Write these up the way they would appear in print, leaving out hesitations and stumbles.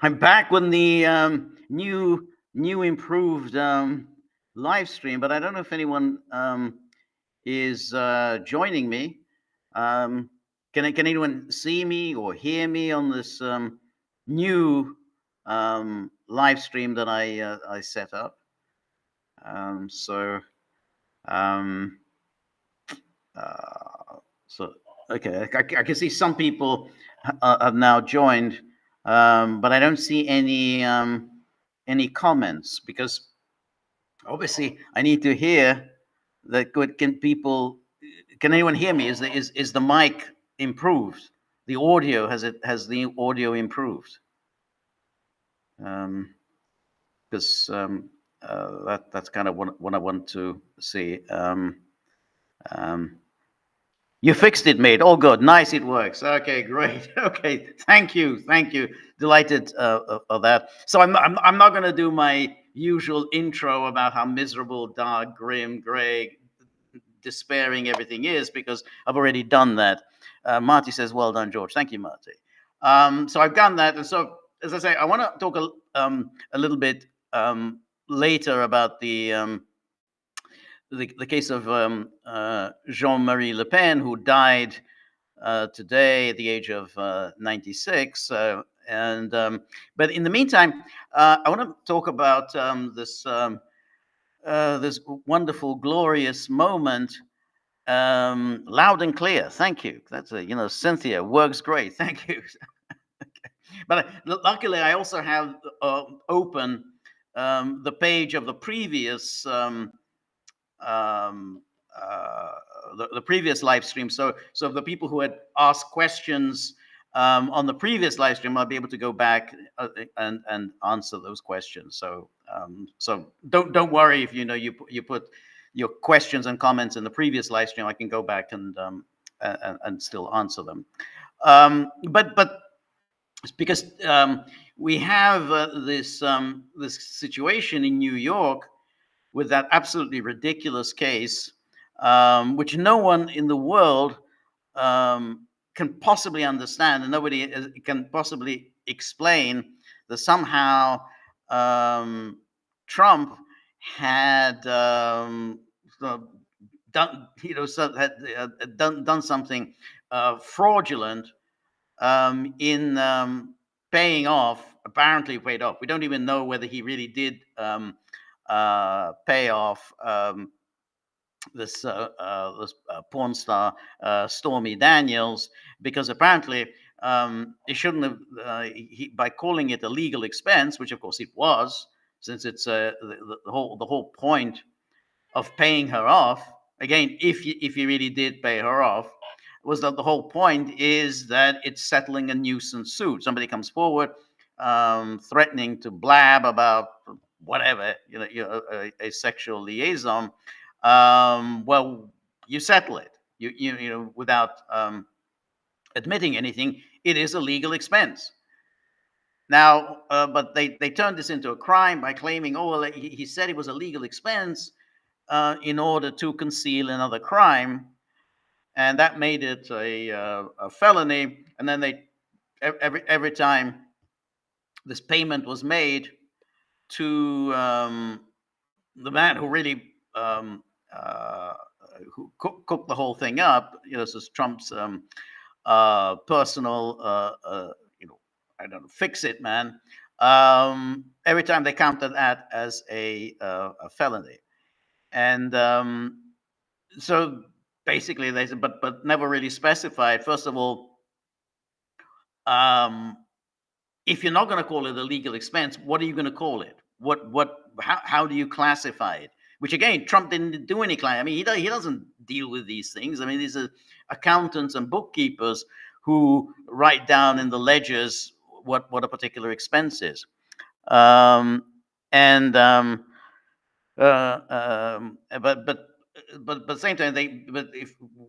I'm back with the new improved live stream, but I don't know if anyone is joining me. Can anyone see me or hear me on this new live stream that I set up? So um, uh, so okay, I can see some people have now joined, but I don't see any comments because obviously I need to hear that. Good, can people? Can anyone hear me? Is the mic improved? The audio has the audio improved? Because that's kind of what I want to see. You fixed it, mate. All good. Nice. It works. Okay, great. Okay, thank you. Delighted of that. So I'm not going to do my usual intro about how miserable, dark, grim, gray, despairing everything is because I've already done that. Marty says, "Well done, George." Thank you, Marty. So I've done that, and so as I say, I want to talk a little bit later about the case of Jean-Marie Le Pen, who died today at the age of 96. But in the meantime, I want to talk about this wonderful, glorious moment, loud and clear. Thank you. That's Cynthia works great. Thank you. Okay. But luckily, I also have open the page of the previous. The previous live stream. So the people who had asked questions on the previous live stream, I'll be able to go back and answer those questions. So don't worry if you put your questions and comments in the previous live stream. I can go back and still answer them. But it's because we have this situation in New York with that absolutely ridiculous case, which no one in the world can possibly understand, and nobody can possibly explain that somehow Trump had done something fraudulent in paying off. Apparently paid off. We don't even know whether he really did pay off this porn star Stormy Daniels, because apparently he shouldn't have by calling it a legal expense, which of course it was, since it's the whole point of paying her off. Again, if you really did pay her off, was that the whole point is that it's settling a nuisance suit. Somebody comes forward threatening to blab about whatever, a sexual liaison. Well, you settle it. You without admitting anything. It is a legal expense. Now, but they turned this into a crime by claiming, oh well, he said it was a legal expense in order to conceal another crime, and that made it a felony. And then they every time this payment was made to the man who really who cooked the whole thing up, this is Trump's personal, I don't know, fix-it man. Every time they counted that as a felony, and so basically they said, but never really specified. First of all, if you're not going to call it a legal expense, what are you going to call it? How do you classify it? Which again, Trump didn't do any claim. I mean, he doesn't deal with these things. I mean, these are accountants and bookkeepers who write down in the ledgers what a particular expense is. But at the same time,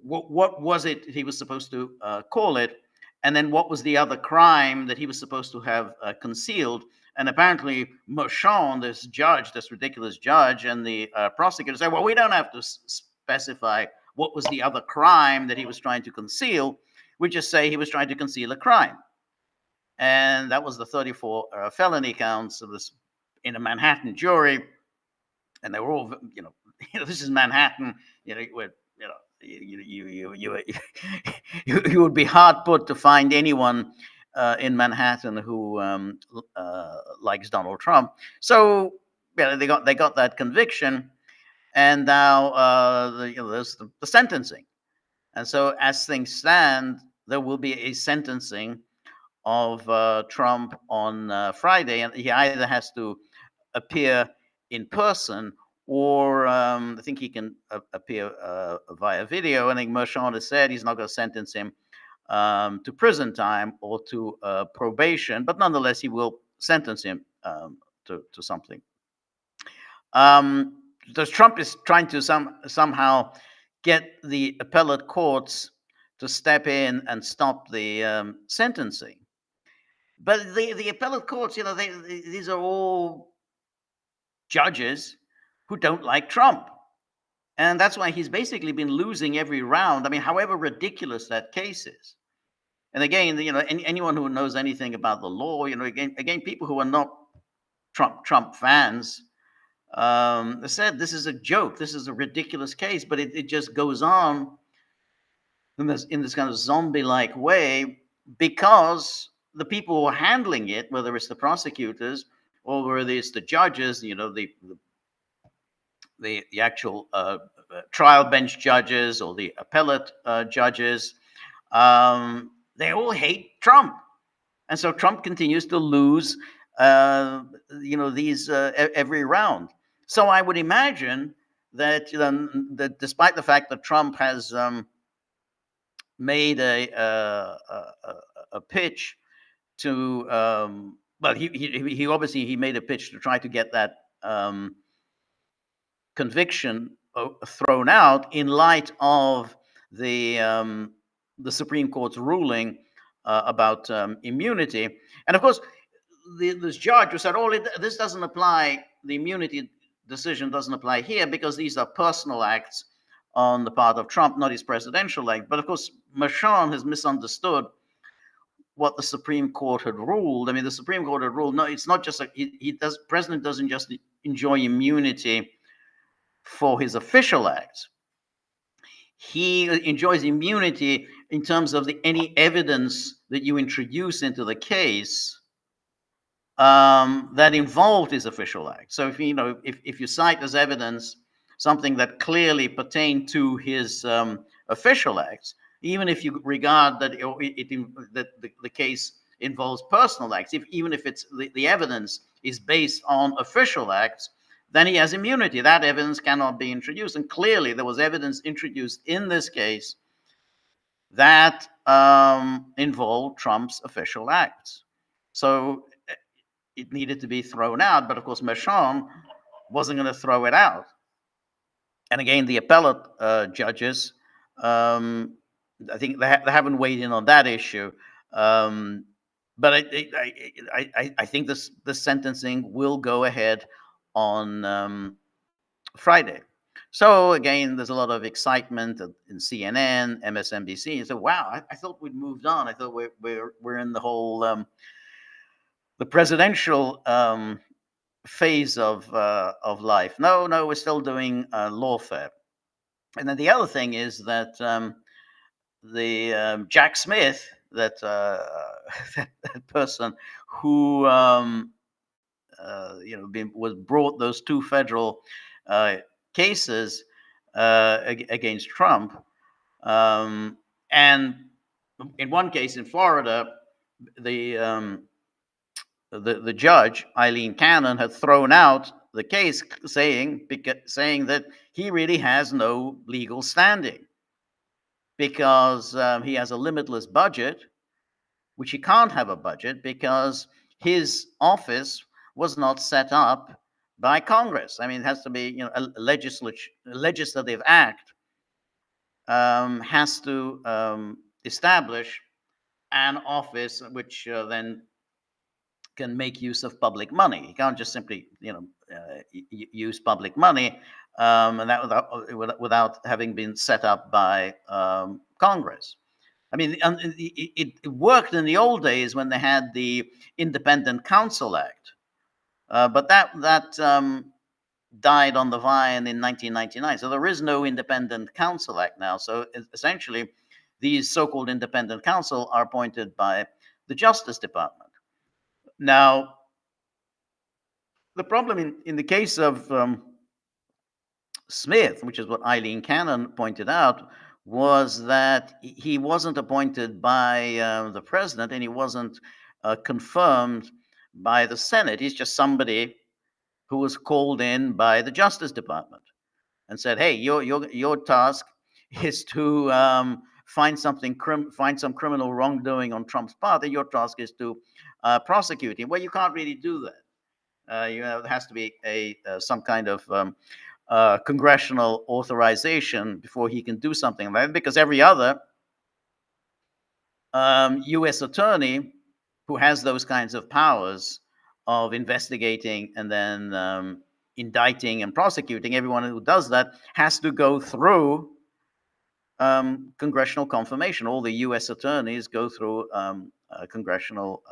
what was it he was supposed to call it? And then what was the other crime that he was supposed to have concealed? And apparently Merchan, this ridiculous judge, and the prosecutor said, well, we don't have to specify what was the other crime that he was trying to conceal. We just say he was trying to conceal a crime. and that was the 34 felony counts of this in a Manhattan jury, and they were all, this is Manhattan, where, you would be hard put to find anyone in Manhattan who likes Donald Trump. So they got that conviction, and now there's the sentencing. And so, as things stand, there will be a sentencing of Trump on Friday, and he either has to appear in person, or I think he can appear via video. I think Mershon has said he's not going to sentence him to prison time or to probation, but nonetheless, he will sentence him to something. Trump is trying to somehow get the appellate courts to step in and stop the sentencing. But the appellate courts, these are all judges who don't like Trump. And that's why he's basically been losing every round. I mean, however ridiculous that case is. And again, anyone who knows anything about the law, again, people who are not Trump fans said this is a joke. This is a ridiculous case, but it just goes on in this kind of zombie-like way, because the people who are handling it, whether it's the prosecutors or whether it's the judges, the actual trial bench judges or the appellate judges, they all hate Trump. And so Trump continues to lose, these every round. So I would imagine that despite the fact that Trump has made a pitch to, he obviously made a pitch to try to get that conviction thrown out in light of the Supreme Court's ruling about immunity. And of course, this judge who said, this doesn't apply, the immunity decision doesn't apply here because these are personal acts on the part of Trump, not his presidential act. But of course, Mershon has misunderstood what the Supreme Court had ruled. I mean, the Supreme Court had ruled, no, it's not just president doesn't just enjoy immunity for his official acts. He enjoys immunity in terms of any evidence that you introduce into the case that involved his official act. So if you cite as evidence something that clearly pertained to his official acts, even if you regard that the case involves personal acts, even if it's the evidence is based on official acts, then he has immunity. That evidence cannot be introduced. And clearly there was evidence introduced in this case that involved Trump's official acts. So it needed to be thrown out. But of course, Mershon wasn't going to throw it out. And again, the appellate judges, I think they haven't weighed in on that issue. But I think this sentencing will go ahead on Friday. So again, there's a lot of excitement in CNN, MSNBC. So wow, I thought we'd moved on. I thought we're in the whole the presidential phase of life. No, we're still doing lawfare. And then the other thing is that the Jack Smith, that person who was brought those two federal cases against Trump, and in one case in Florida, the judge Eileen Cannon had thrown out the case, saying that he really has no legal standing because he has a limitless budget, which he can't have a budget because his office was not set up by Congress. I mean, it has to be, a legislative act has to establish an office which then can make use of public money. You can't just simply, use public money, and that without having been set up by Congress. I mean, it worked in the old days when they had the Independent Counsel Act, but that died on the vine in 1999. So there is no Independent Counsel Act now. So essentially, these so-called independent counsel are appointed by the Justice Department. Now, the problem in the case of Smith, which is what Eileen Cannon pointed out, was that he wasn't appointed by the president and he wasn't confirmed by the Senate. He's just somebody who was called in by the Justice Department and said, "Hey, your task is to find some criminal wrongdoing on Trump's part, and your task is to prosecute him." Well, you can't really do that. There has to be some kind of congressional authorization before he can do something like that, because every other U.S. attorney who has those kinds of powers of investigating and then indicting and prosecuting, everyone who does that has to go through congressional confirmation. All the U.S. attorneys go through congressional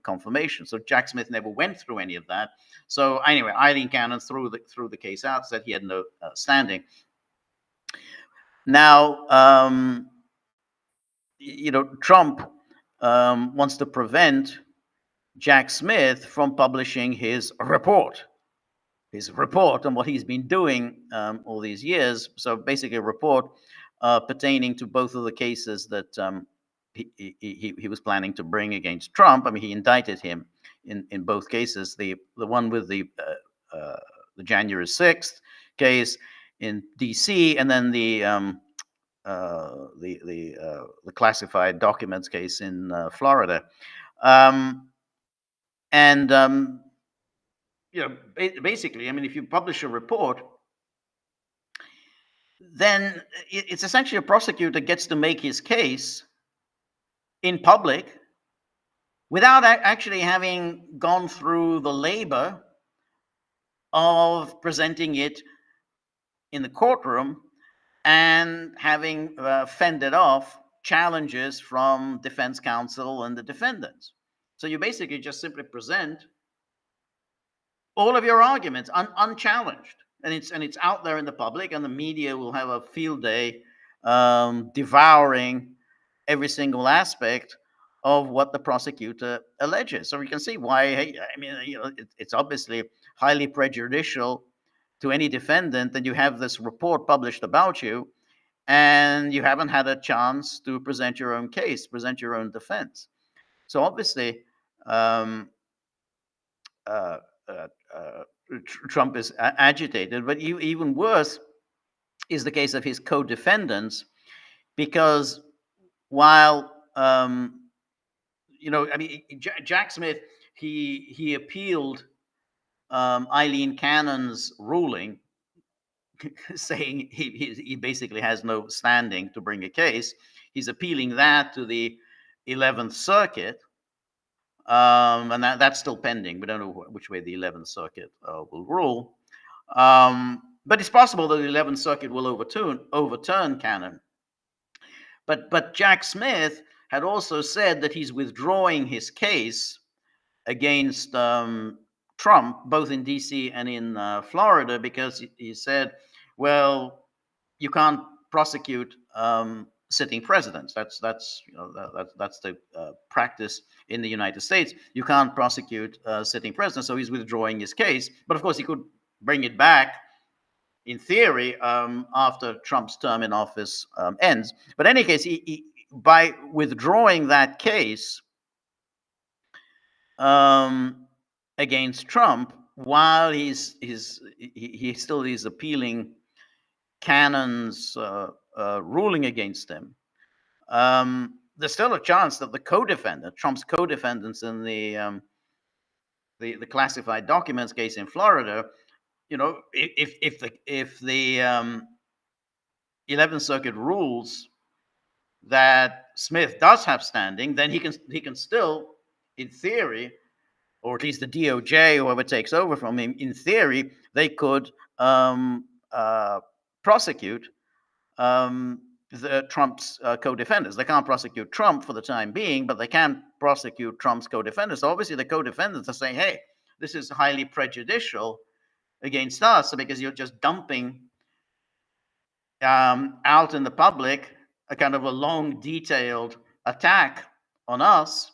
confirmation. So Jack Smith never went through any of that. So anyway, Eileen Cannon threw the case out, said he had no standing. Now, Trump wants to prevent Jack Smith from publishing his report on what he's been doing all these years. So basically, a report pertaining to both of the cases that he was planning to bring against Trump. I mean, he indicted him in both cases. The one with the January 6th case in D.C., and then the classified documents case in Florida. Basically, I mean, if you publish a report, then it's essentially a prosecutor gets to make his case in public without actually having gone through the labor of presenting it in the courtroom and having fended off challenges from defense counsel and the defendants. So you basically just simply present all of your arguments unchallenged, and it's out there in the public, and the media will have a field day devouring every single aspect of what the prosecutor alleges. So you can see why. I mean, it's obviously highly prejudicial to any defendant that you have this report published about you, and you haven't had a chance to present your own case, present your own defense. So obviously, Trump is agitated, but even worse is the case of his co-defendants, because while I mean, Jack Smith, he appealed Eileen Cannon's ruling, saying he basically has no standing to bring a case. He's appealing that to the 11th Circuit. And that's still pending. We don't know which way the 11th Circuit will rule. But it's possible that the 11th Circuit will overturn Cannon. But Jack Smith had also said that he's withdrawing his case against Trump, both in D.C. and in Florida, because he said, well, you can't prosecute sitting presidents. That's the practice in the United States. You can't prosecute sitting presidents, so he's withdrawing his case. But of course, he could bring it back in theory after Trump's term in office ends. But in any case, he by withdrawing that case against Trump, while he still is appealing Cannon's ruling against him, there's still a chance that Trump's co-defendants in the classified documents case in Florida, if the 11th Circuit rules that Smith does have standing, then he can still, in theory, or at least the DOJ, whoever takes over from him, in theory, they could prosecute Trump's co-defendants. They can't prosecute Trump for the time being, but they can prosecute Trump's co-defendants. So obviously, the co-defendants are saying, "Hey, this is highly prejudicial against us because you're just dumping out in the public a kind of a long, detailed attack on us.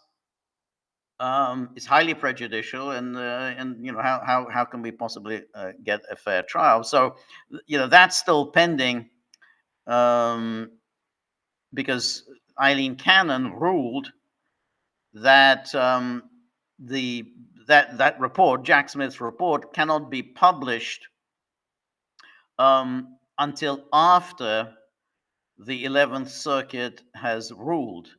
It's highly prejudicial, and how can we possibly get a fair trial?" So that's still pending, because Eileen Cannon ruled that that report, Jack Smith's report, cannot be published until after the 11th Circuit has ruled.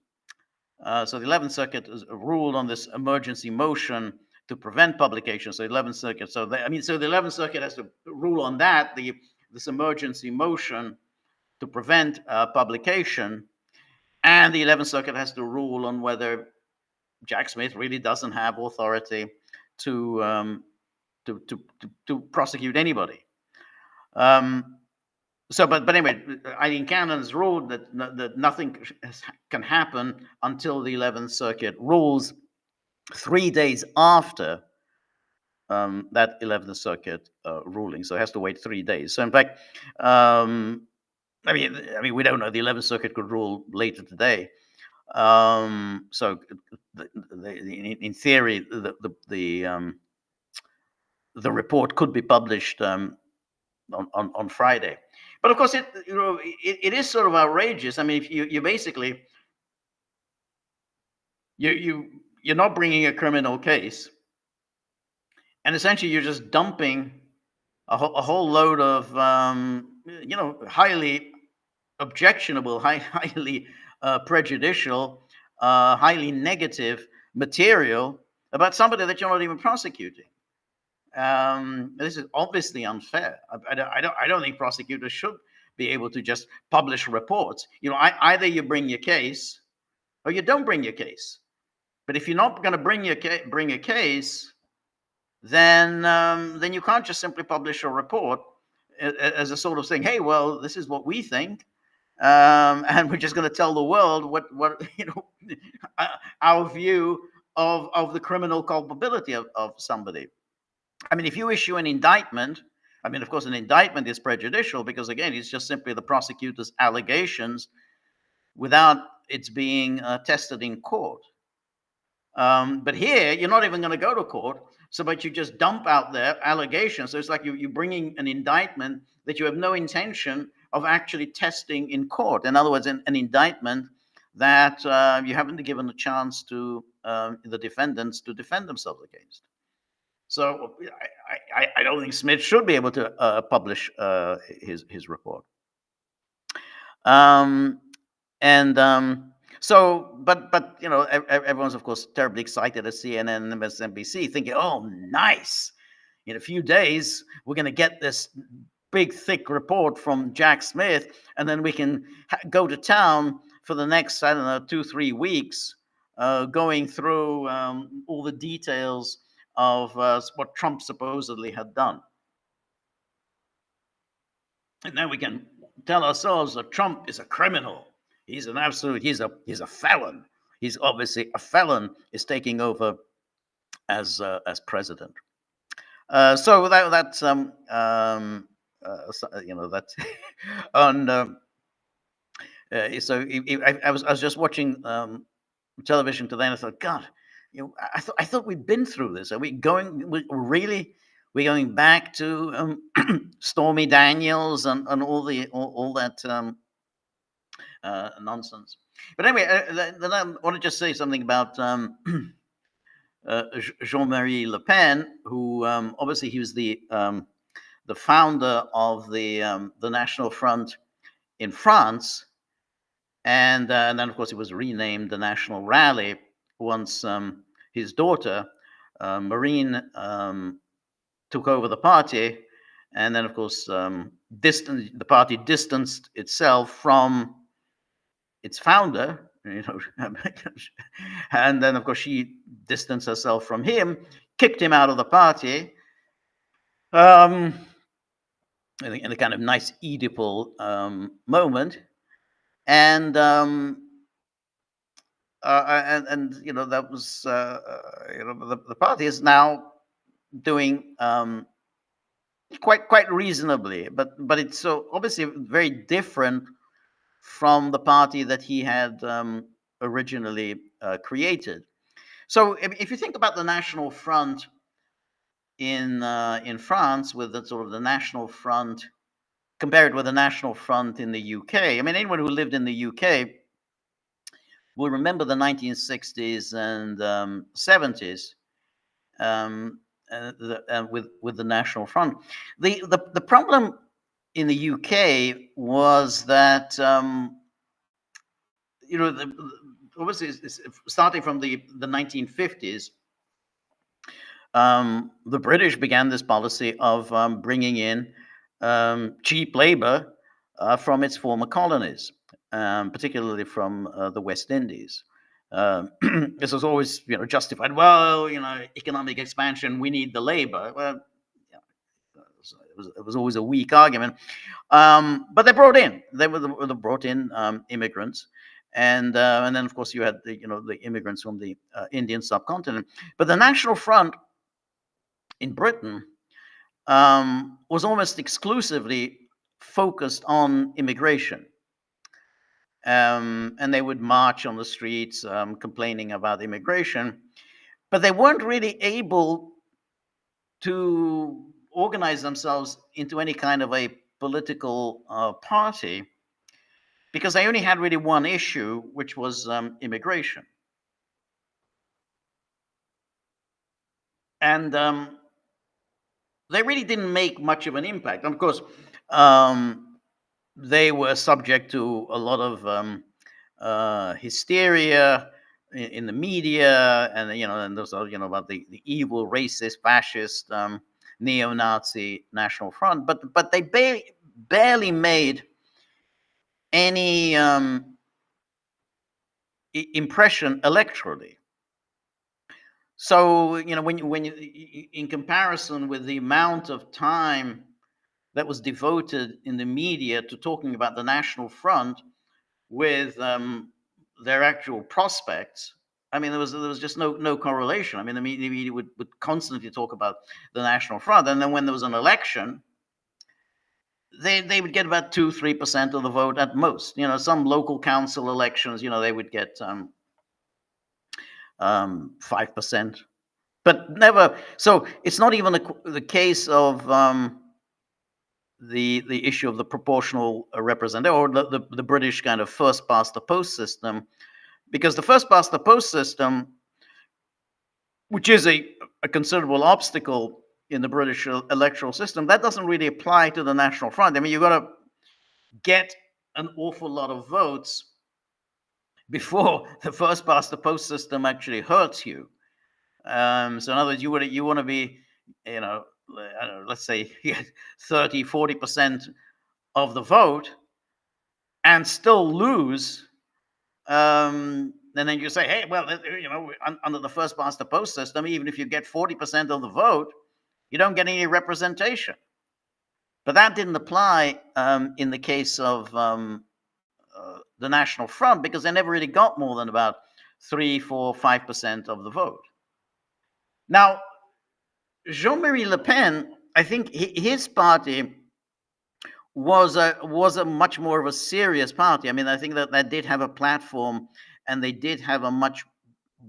So the 11th Circuit has ruled on this emergency motion to prevent publication. So the 11th Circuit, so the 11th Circuit has to rule on that, this emergency motion to prevent publication, and the 11th Circuit has to rule on whether Jack Smith really doesn't have authority to prosecute anybody. But anyway, Eileen Cannon has ruled that nothing can happen until the 11th Circuit rules 3 days after that 11th Circuit ruling. So it has to wait 3 days. So in fact, I mean, we don't know. The 11th Circuit could rule later today. So in theory, the report could be published on Friday. But of course, it is sort of outrageous. I mean, if you basically you're not bringing a criminal case, and essentially you're just dumping a whole load of highly objectionable, highly prejudicial, highly negative material about somebody that you're not even prosecuting. This is obviously unfair. I don't think prosecutors should be able to just publish reports. Either you bring your case or you don't bring your case. But if you're not going to bring a case, then you can't just simply publish a report as a sort of saying, "Hey, well, this is what we think, and we're just going to tell the world what our view of the criminal culpability of somebody." I mean, if you issue an indictment, I mean, of course, an indictment is prejudicial because, again, it's just simply the prosecutor's allegations without its being tested in court. But here, you're not even going to go to court, but you just dump out their allegations. So it's like you're bringing an indictment that you have no intention of actually testing in court. In other words, an indictment that you haven't given a chance to the defendants to defend themselves against. So I don't think Smith should be able to publish his report. So, but everyone's of course terribly excited at CNN and MSNBC, thinking, "Oh, nice! In a few days, we're going to get this big, thick report from Jack Smith, and then we can go to town for the next, 2-3 weeks, going through all the details of what Trump supposedly had done. And then we can tell ourselves that Trump is a criminal. He's a felon. He's obviously a felon, is taking over as president." So that's that's on. So I was just watching television today, and I thought, God, I thought we'd been through this. Are we going? We're going back to Stormy Daniels and all that nonsense. But anyway, then I want to just say something about Jean-Marie Le Pen, who obviously he was the founder of the National Front in France, and then of course it was renamed the National Rally once his daughter Marine took over the party, and then of course the party distanced itself from its founder, and then of course she distanced herself from him, kicked him out of the party, in a kind of nice Oedipal moment. and that was the party is now doing quite reasonably, but it's so obviously very different from the party that he had originally created. So if you think about the National Front in France, with the sort of the National Front compared with the National Front in the UK, I mean, anyone who lived in the UK will remember the 1960s and 70s, with the National Front. The problem in the UK was that obviously starting from the 1950s, the British began this policy of bringing in cheap labor from its former colonies, particularly from the West Indies. This was always, justified. Well, economic expansion, we need the labor. Well, yeah, it was always a weak argument. But they brought in immigrants, and then of course you had the immigrants from the Indian subcontinent. But the National Front in Britain was almost exclusively focused on immigration. And they would march on the streets complaining about immigration, but they weren't really able to organize themselves into any kind of a political party, because they only had really one issue, which was immigration. And they really didn't make much of an impact. And of course, they were subject to a lot of hysteria in the media, and and those are about the evil, racist, fascist, neo-Nazi National Front. But they barely made any impression electorally. So when you in comparison with the amount of time that was devoted in the media to talking about the National Front with their actual prospects, I mean, there was just no correlation. I mean, the media would constantly talk about the National Front, and then when there was an election, they would get about 2-3% of the vote at most. Some local council elections, they would get 5%, but never. So it's not even the case of the issue of the proportional representative, or the British kind of first past the post system, because the first past the post system, which is a considerable obstacle in the British electoral system, that doesn't really apply to the National Front. I mean, you've got to get an awful lot of votes before the first past the post system actually hurts you. So in other words, you want to be, I don't know, let's say 30-40% of the vote and still lose. And then you say, hey, well, under the first past the post system, even if you get 40% of the vote, you don't get any representation. But that didn't apply in the case of the National Front, because they never really got more than about 3, 4, 5% of the vote. Now, Jean-Marie Le Pen, I think his party was a much more of a serious party. I mean, I think that did have a platform, and they did have a much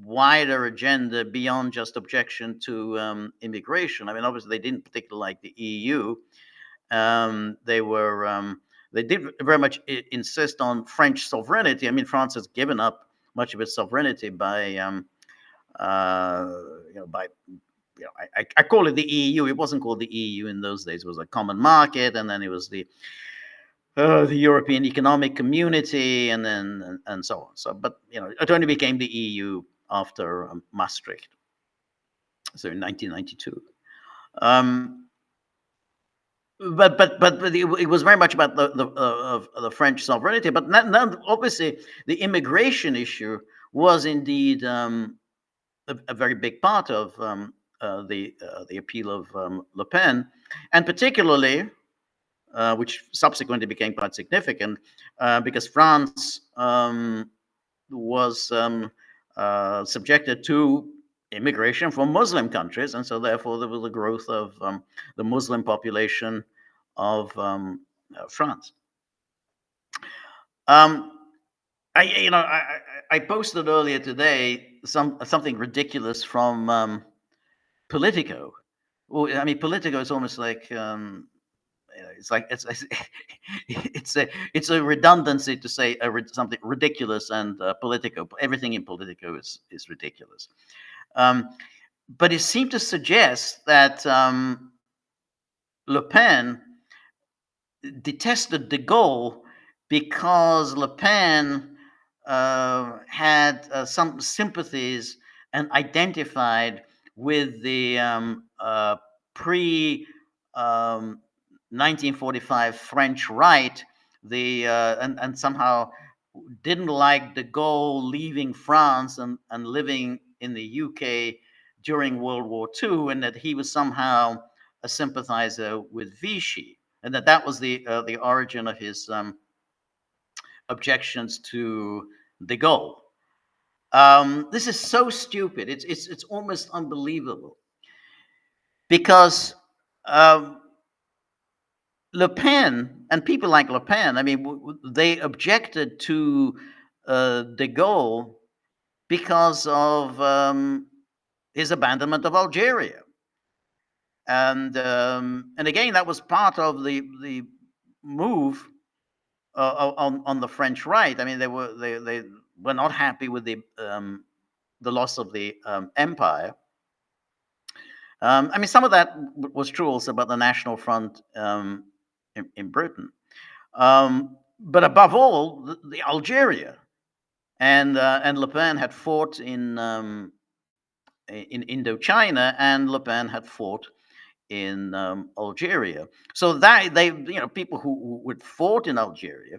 wider agenda beyond just objection to immigration. I mean, obviously they didn't particularly like the EU. They did very much insist on French sovereignty. I mean, France has given up much of its sovereignty by I call it the EU. It wasn't called the EU in those days. It was a common market, and then it was the European Economic Community, and then and so on. So, but it only became the EU after Maastricht, so in 1992. But it was very much about the French sovereignty. But obviously, the immigration issue was indeed a very big part of the appeal of Le Pen, and particularly which subsequently became quite significant because France was subjected to immigration from Muslim countries, and so therefore there was a growth of the Muslim population of France. Um, I posted earlier today something ridiculous from Politico. Well, I mean, Politico is almost like it's like it's a redundancy to say something ridiculous and Politico. Everything in Politico is ridiculous. But it seemed to suggest that Le Pen detested de Gaulle because Le Pen had some sympathies and identified with the pre 1945 French right, and somehow didn't like de Gaulle leaving France and living in the UK during World War II, and that he was somehow a sympathizer with Vichy, and that was the origin of his objections to de Gaulle. This is so stupid. It's almost unbelievable because Le Pen and people like Le Pen, I mean, they objected to de Gaulle because of his abandonment of Algeria, and again that was part of the move on the French right. I mean, they were not happy with the loss of the empire. I mean, some of that was true also about the National Front in Britain, but above all, the Algeria, and Le Pen had fought in Indochina, and Le Pen had fought in Algeria. So that people who had fought in Algeria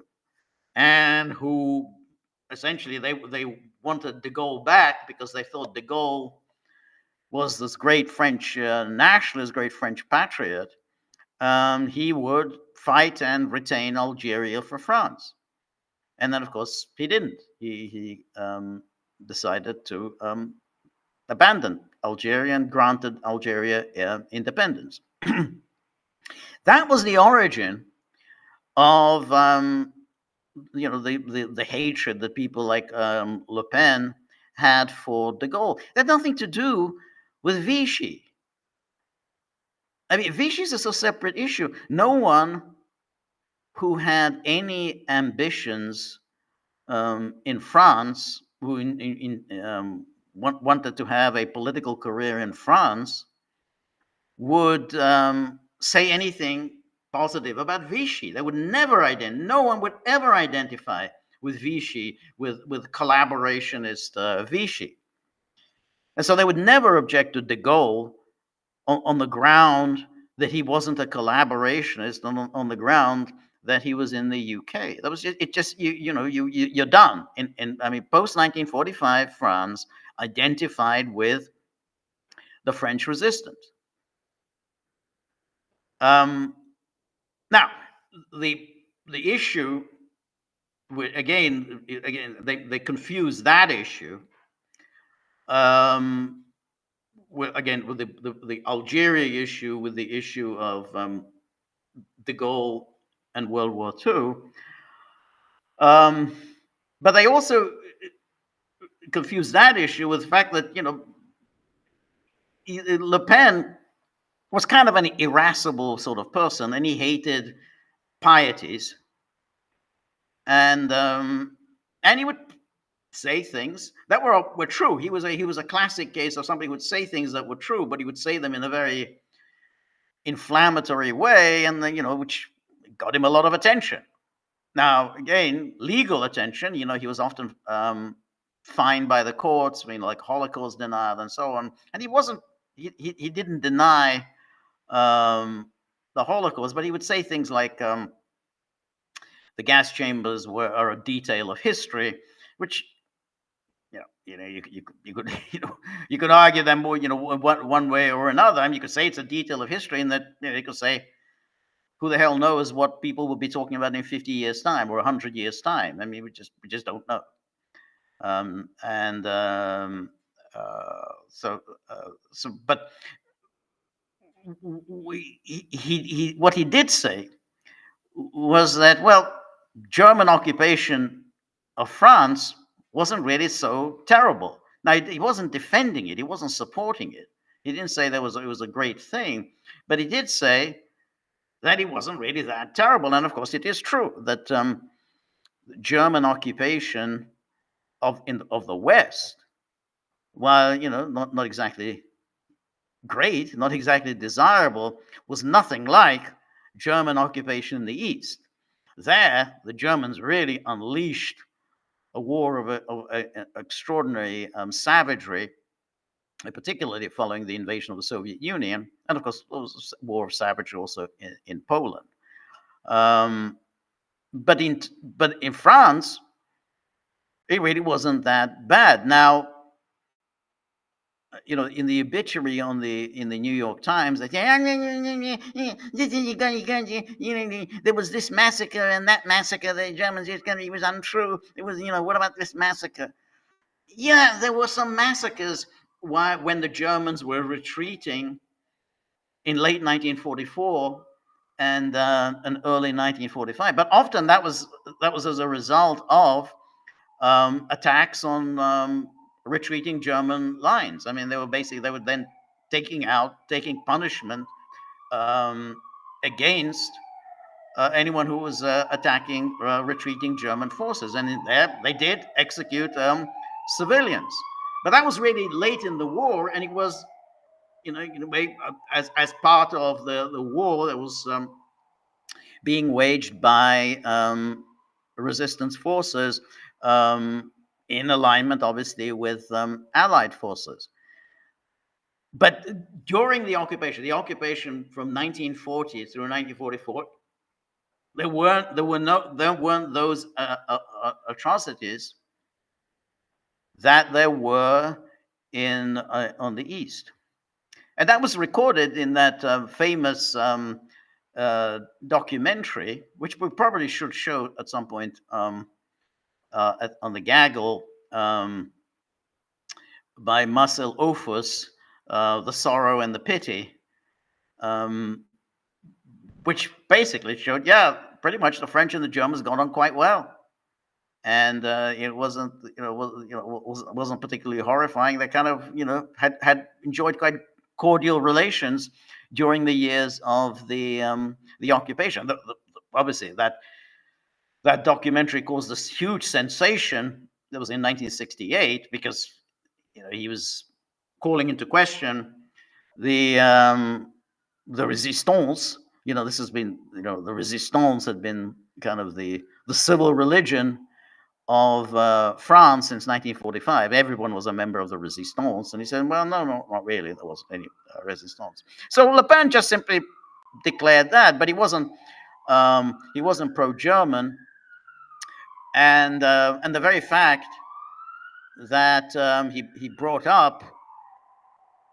and who essentially they wanted de Gaulle back because they thought de Gaulle was this great French nationalist, great French patriot. He would fight and retain Algeria for France, and then of course he didn't. He decided to abandon Algeria and granted Algeria independence. That was the origin of the hatred that people like Le Pen had for de Gaulle. It had nothing to do with Vichy. I mean, Vichy is a separate issue. No one who had any ambitions in France, who wanted to have a political career in France, would say anything positive about Vichy. They would never no one would ever identify with Vichy, with collaborationist Vichy. And so they would never object to de Gaulle on the ground that he wasn't a collaborationist, on the ground that he was in the UK. That was just you're done. I mean, post 1945 France identified with the French resistance. Now, the issue again they confuse that issue with the Algeria issue with the issue of de Gaulle and World War II. But they also confuse that issue with the fact that Le Pen was kind of an irascible sort of person, and he hated pieties, and he would say things that were true. He was a classic case of somebody who would say things that were true, but he would say them in a very inflammatory way, and then which got him a lot of attention. Now, again, legal attention. He was often fined by the courts, like Holocaust denial and so on. And he wasn't. He didn't deny the Holocaust, but he would say things like the gas chambers are a detail of history, which you could you could argue them more one way or another. I mean, you could say it's a detail of history, and that you could say who the hell knows what people will be talking about in 50 years' time or 100 years' time? I mean, we just don't know. And so but what he did say was that, well, German occupation of France wasn't really so terrible. Now, he wasn't defending it, he wasn't supporting it. He didn't say it was a great thing, but he did say that it wasn't really that terrible. And of course, it is true that German occupation of the West, while not exactly great, not exactly desirable, was nothing like German occupation in the East. There, the Germans really unleashed a war of extraordinary savagery, particularly following the invasion of the Soviet Union, and of course, there was a war of savagery also in Poland. But in France, it really wasn't that bad. Now, in the obituary in the New York Times, they say, there was this massacre and that massacre. The Germans it was untrue. It was, what about this massacre? Yeah, there were some massacres when the Germans were retreating in late 1944 and early 1945. But often that was as a result of attacks on retreating German lines. I mean, they were then taking punishment against anyone who was attacking retreating German forces, and in there they did execute civilians. But that was really late in the war, and it was, as part of the war that was being waged by resistance forces, in alignment, obviously, with Allied forces. But during the occupation from 1940 through 1944, there weren't those atrocities that there were on the East, and that was recorded in that famous documentary, which we probably should show at some point on the Gaggle, by Marcel Ophus, The Sorrow and the Pity, which basically showed, pretty much the French and the Germans got on quite well, and it wasn't particularly horrifying. They kind of had enjoyed quite cordial relations during the years of the occupation. Obviously, that documentary caused this huge sensation. That was in 1968 because he was calling into question the resistance. This has been the resistance had been kind of the civil religion of France since 1945. Everyone was a member of the resistance, and he said, well, no, not really. There wasn't any resistance. So Le Pen just simply declared that, but he wasn't pro-German, and the very fact that he brought up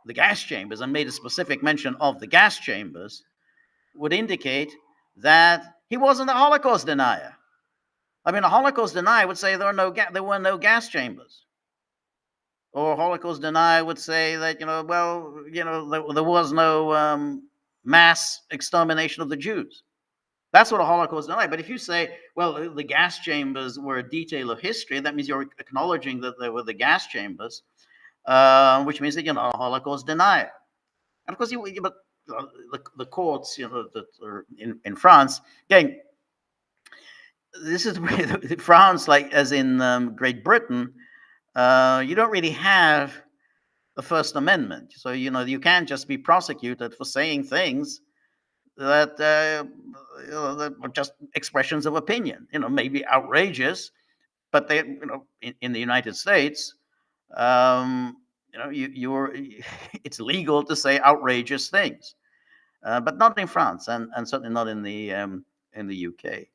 the gas chambers and made a specific mention of the gas chambers would indicate that he wasn't a Holocaust denier. I mean, a Holocaust denier would say there were no gas chambers. Or a Holocaust denier would say that, there was no mass extermination of the Jews. That's what a Holocaust denier. But if you say, well, the gas chambers were a detail of history, that means you're acknowledging that there were the gas chambers, which means that you're not a Holocaust denier. And of course, but the courts, that are in France, again, this is France, like as in Great Britain, you don't really have the First Amendment. So, you can't just be prosecuted for saying things that, that are just expressions of opinion, maybe outrageous, but they, in the United States, it's legal to say outrageous things, but not in France, and certainly not in the UK.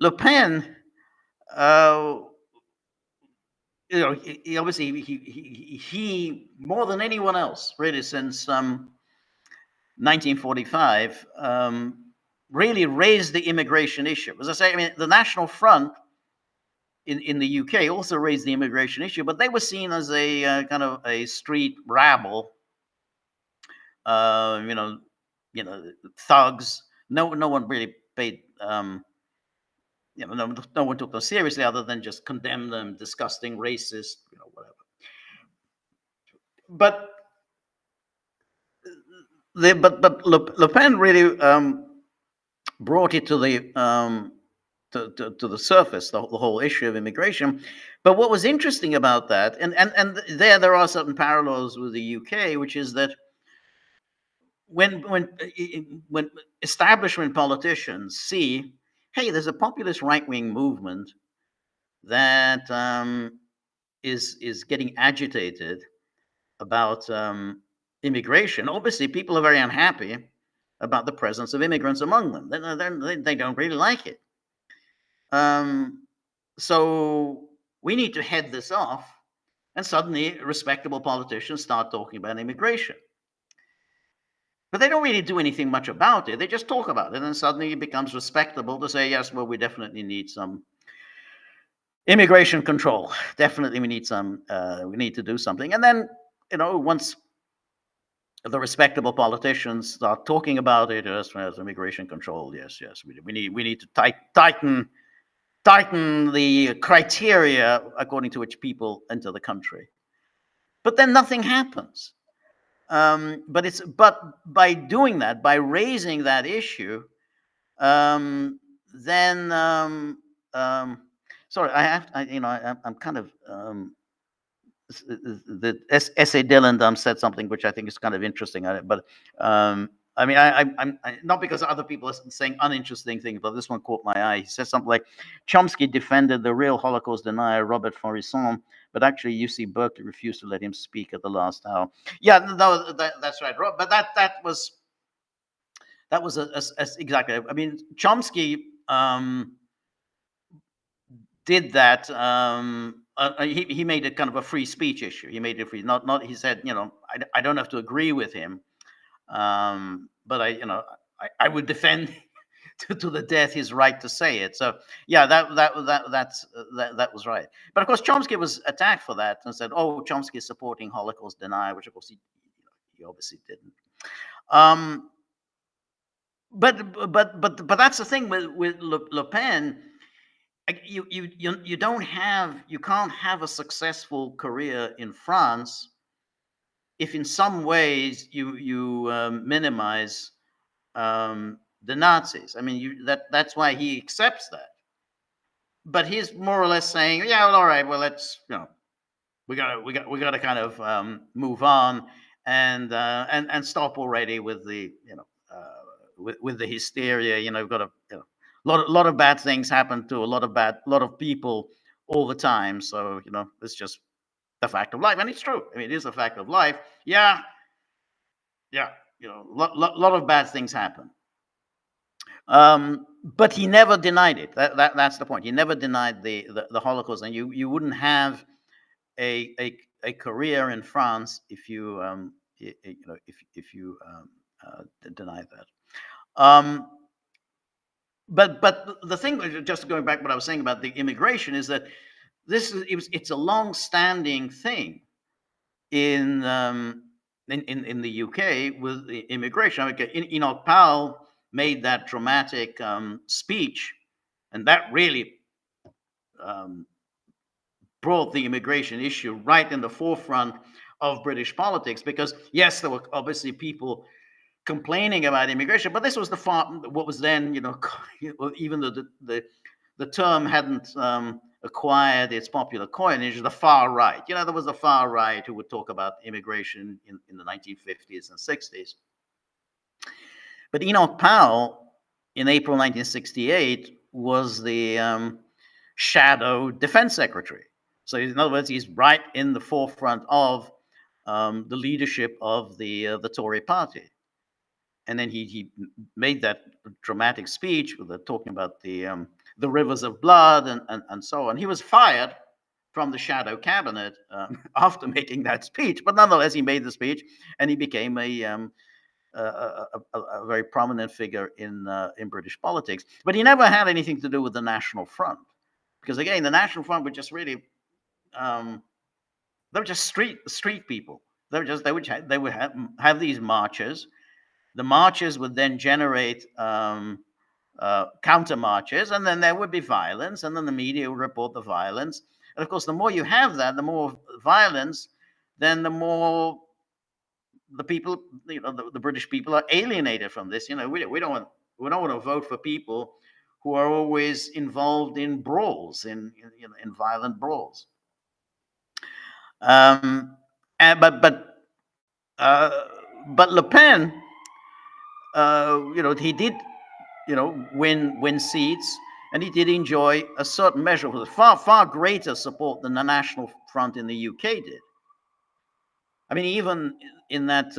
Le Pen he obviously he more than anyone else, really, since 1945, really raised the immigration issue. As I say, I mean, the National Front in the UK also raised the immigration issue, but they were seen as a kind of a street rabble, uh, you know, thugs. No one really paid. No one took them seriously, other than just condemn them, disgusting, racist, whatever. But Le Pen really brought it to the surface, the whole issue of immigration. But what was interesting about that, and there are certain parallels with the UK, which is that when establishment politicians see, hey, there's a populist right wing movement that is getting agitated about immigration. Obviously, people are very unhappy about the presence of immigrants among them. They don't really like it. So we need to head this off. And suddenly, respectable politicians start talking about immigration. But they don't really do anything much about it. They just talk about it. And suddenly it becomes respectable to say, yes, well, we definitely need some immigration control. Definitely we need to do something. And then, once the respectable politicians start talking about it as immigration control, yes, we need to tighten the criteria according to which people enter the country. But then nothing happens. But by doing that, by raising that issue, then sorry, I'm kind of the S.A. Dillon said something which I think is kind of interesting, but I mean, I'm not because other people are saying uninteresting things, but this one caught my eye. He said something like, Chomsky defended the real Holocaust denier Robert Faurisson, but actually UC Berkeley refused to let him speak at the last hour. Yeah, no, that's right, but that was exactly. I mean, Chomsky did that. He made it kind of a free speech issue. He made it free. Not. He said, I don't have to agree with him, but I would defend to the death his right to say it. So yeah, that was right. But of course, Chomsky was attacked for that and said, "Oh, Chomsky is supporting Holocaust denial," which of course he obviously didn't. But that's the thing with Le Pen. You can't have a successful career in France if in some ways you minimize the Nazis. I mean, that's why he accepts that. But he's more or less saying, yeah, well, all right, well, let's we gotta kind of move on and stop already with the with the hysteria. We've got a lot of bad things happen to a lot of people all the time. So it's just the fact of life, and it's true. I mean, it is a fact of life. Yeah, lot of bad things happen. But he never denied it. That's the point. He never denied the Holocaust, and you wouldn't have a career in France if you if you deny that. But the thing, just going back to what I was saying about the immigration, is that it's a long-standing thing in the UK with the immigration. I mean, Enoch Powell made that dramatic speech, and that really brought the immigration issue right in the forefront of British politics, because yes, there were obviously people complaining about immigration, but this was what was then, even though the term hadn't acquired its popular coinage, the far right. There was the far right who would talk about immigration in the 1950s and 60s. But Enoch Powell, in April 1968, was the shadow defense secretary. So in other words, he's right in the forefront of the leadership of the Tory party. And then he made that dramatic speech with talking about the rivers of blood and so on. He was fired from the shadow cabinet after making that speech. But nonetheless, he made the speech, and he became a very prominent figure in British politics. But he never had anything to do with the National Front, because again, the National Front were just really they were just street people. They would have these marches. The marches would then generate counter marches, and then there would be violence, and then the media would report the violence. And of course, the more you have that, the more violence, then the more the people, the British people are alienated from this. We don't want to vote for people who are always involved in brawls, in violent brawls. But Le Pen, he did, win seats, and he did enjoy a certain measure of far greater support than the National Front in the UK did. I mean, even in that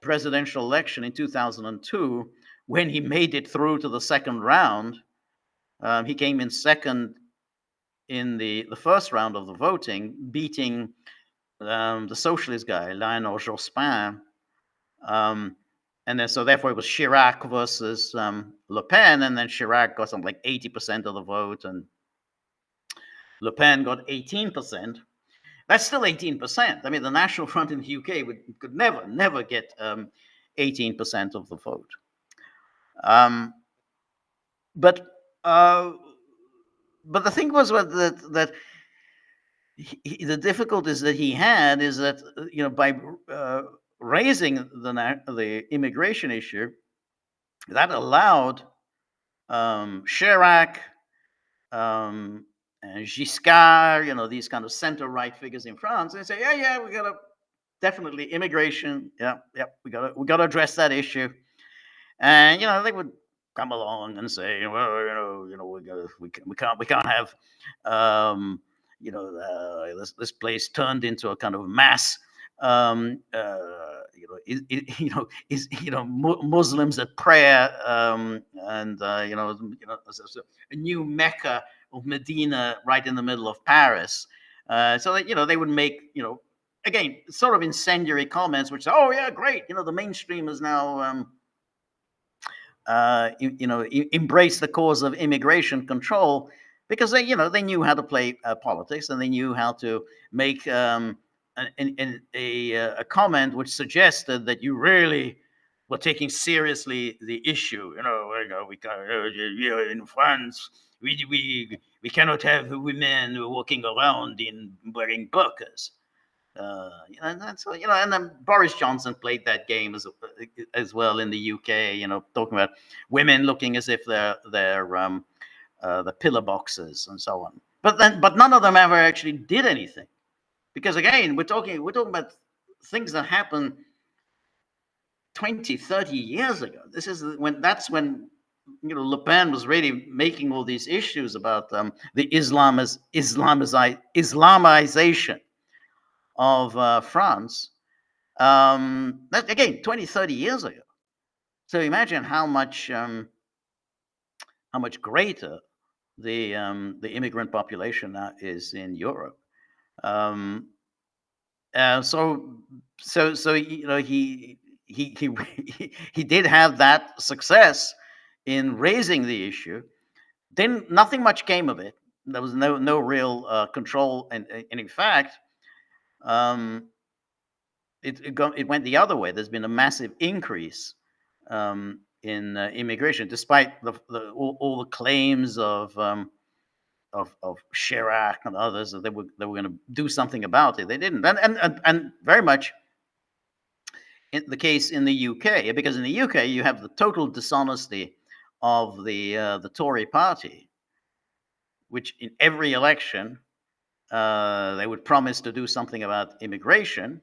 presidential election in 2002, when he made it through to the second round, he came in second in the first round of the voting, beating the socialist guy, Lionel Jospin. And then, so therefore, it was Chirac versus Le Pen, and then Chirac got something like 80% of the vote, and Le Pen got 18%. That's still 18%. I mean, the National Front in the UK could never get 18% of the vote. But the thing was that the difficulties that he had is that by raising the immigration issue, that allowed Chirac and Giscard, these kind of center-right figures in France, and say, yeah, we gotta definitely immigration, we gotta address that issue, and they would come along and say, well, we can't have this place turned into a kind of mass Muslims at prayer, and a new Mecca of Medina right in the middle of Paris. So that they would make again sort of incendiary comments, which say, oh yeah, great, the mainstream is now embrace the cause of immigration control, because they knew how to play politics, and they knew how to make a comment which suggested that you really were taking seriously the issue. We in France, we cannot have women walking around wearing burqas. And then Boris Johnson played that game as well in the UK. Talking about women looking as if they're the pillar boxes and so on. But none of them ever actually did anything, because again, we're talking about things that happened 20, 30 years ago. That's when Le Pen was really making all these issues about the Islamization of France. That, again, 20, 30 years ago. So imagine how much greater the immigrant population now is in Europe. So he did have that success in raising the issue. Then nothing much came of it. There was no real control, and in fact, it went the other way. There's been a massive increase in immigration, despite all the claims of Chirac and others that they were going to do something about it. They didn't, and very much in the case in the UK, because in the UK you have the total dishonesty of the Tory party, which in every election they would promise to do something about immigration.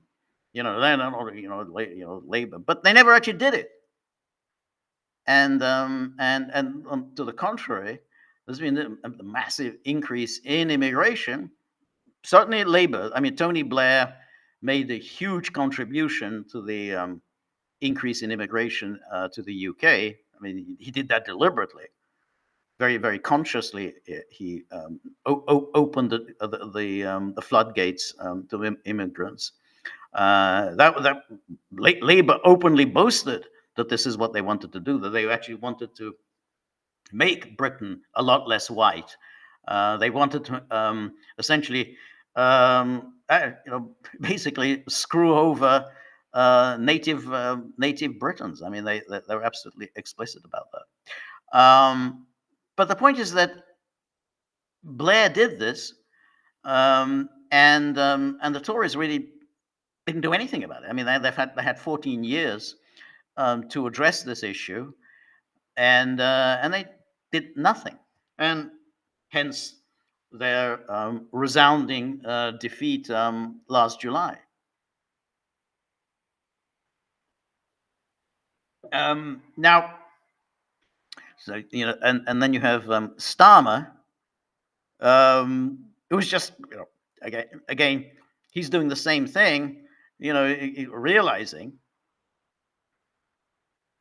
Labour, but they never actually did it. And to the contrary, there's been a massive increase in immigration. Certainly, Labour. I mean, Tony Blair made a huge contribution to the increase in immigration to the UK. I mean, he did that deliberately, very, very consciously, he opened the floodgates to immigrants. That Labour openly boasted that this is what they wanted to do, that they actually wanted to make Britain a lot less white. They wanted to essentially, basically screw over native Britons. I mean, they were absolutely explicit about that. But the point is that Blair did this, and the Tories really didn't do anything about it. I mean, they had 14 years to address this issue, and they did nothing, and hence their resounding defeat last July. Now, so and then you have Starmer, it was just again he's doing the same thing, realizing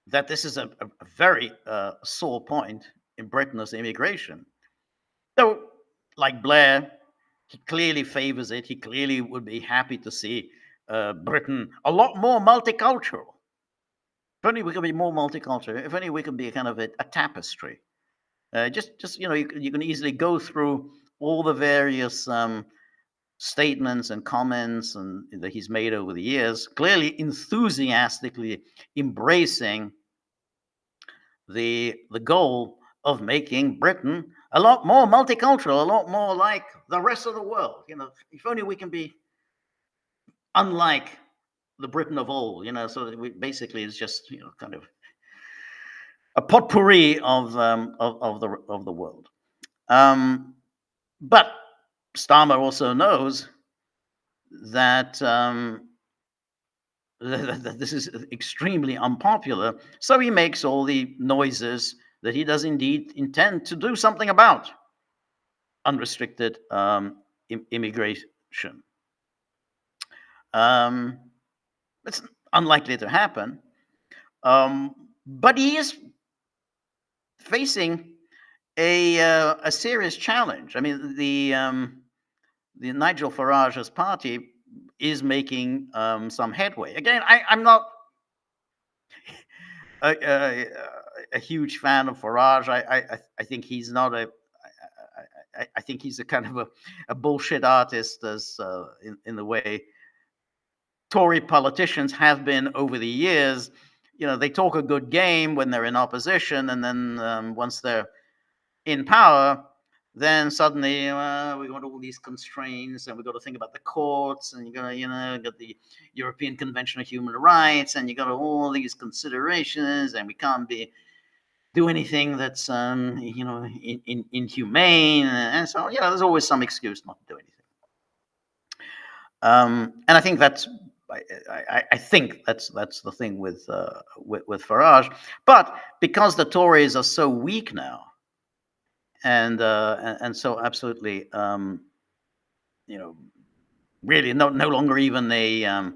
that this is a very sore point in Britain as immigration. So, like Blair, he clearly favors it. He clearly would be happy to see Britain a lot more multicultural. If only we could be more multicultural. If only we could be a kind of a tapestry. Just you can easily go through all the various statements and comments that he's made over the years, clearly enthusiastically embracing the goal of making Britain a lot more multicultural, a lot more like the rest of the world. If only we can be unlike the Britain of old. So that basically it's just kind of a potpourri of the world. But Starmer also knows that that this is extremely unpopular, so he makes all the noises that he does indeed intend to do something about unrestricted immigration. It's unlikely to happen, but he is facing a serious challenge. I mean, the Nigel Farage's party is making some headway. Again, I'm not a huge fan of Farage. I think he's not I think he's a kind of a bullshit artist, as in the way Tory politicians have been over the years. They talk a good game when they're in opposition, and then once they're in power, then suddenly we got all these constraints, and we've got to think about the courts, and you got to got the European Convention of Human Rights, and you got all these considerations, and we can't do anything that's inhumane, and so there's always some excuse not to do anything. And I think that's the thing with Farage. But because the Tories are so weak now, and so absolutely, really no longer even a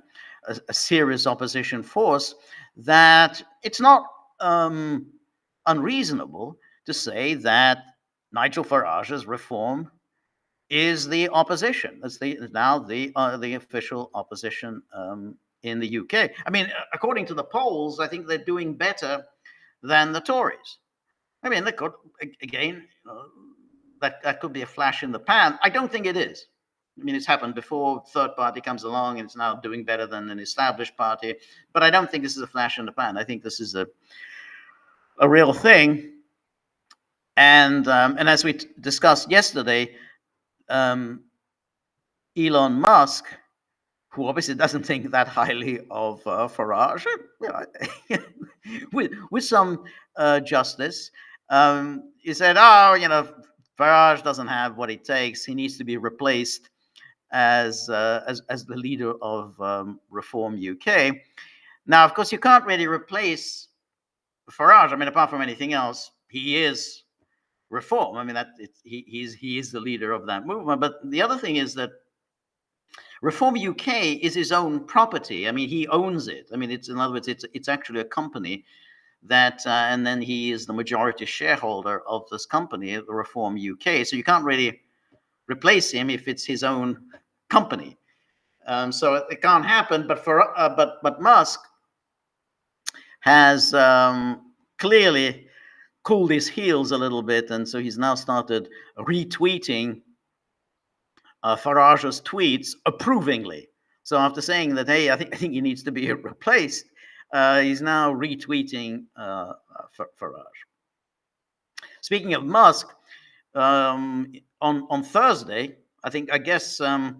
serious opposition force, that it's not unreasonable to say that Nigel Farage's reform is the opposition. That's now the official opposition in the UK. I mean, according to the polls, I think they're doing better than the Tories. I mean, that could, again, that could be a flash in the pan. I don't think it is. I mean, it's happened before. Third party comes along and it's now doing better than an established party. But I don't think this is a flash in the pan. I think this is a real thing. And as we discussed yesterday, Elon Musk, who obviously doesn't think that highly of Farage, with some justice, he said, Farage doesn't have what it takes. He needs to be replaced as the leader of Reform UK. Now, of course, you can't really replace Farage. I mean, apart from anything else, he is Reform. I mean, he is the leader of that movement. But the other thing is that Reform UK is his own property. I mean, he owns it. I mean, in other words, it's actually a company and then he is the majority shareholder of this company, the Reform UK. So you can't really replace him if it's his own company. So it can't happen. But Musk has clearly cooled his heels a little bit, and so he's now started retweeting Farage's tweets approvingly. So after saying that, hey, I think he needs to be replaced, he's now retweeting Farage. Speaking of Musk, on Thursday, I guess a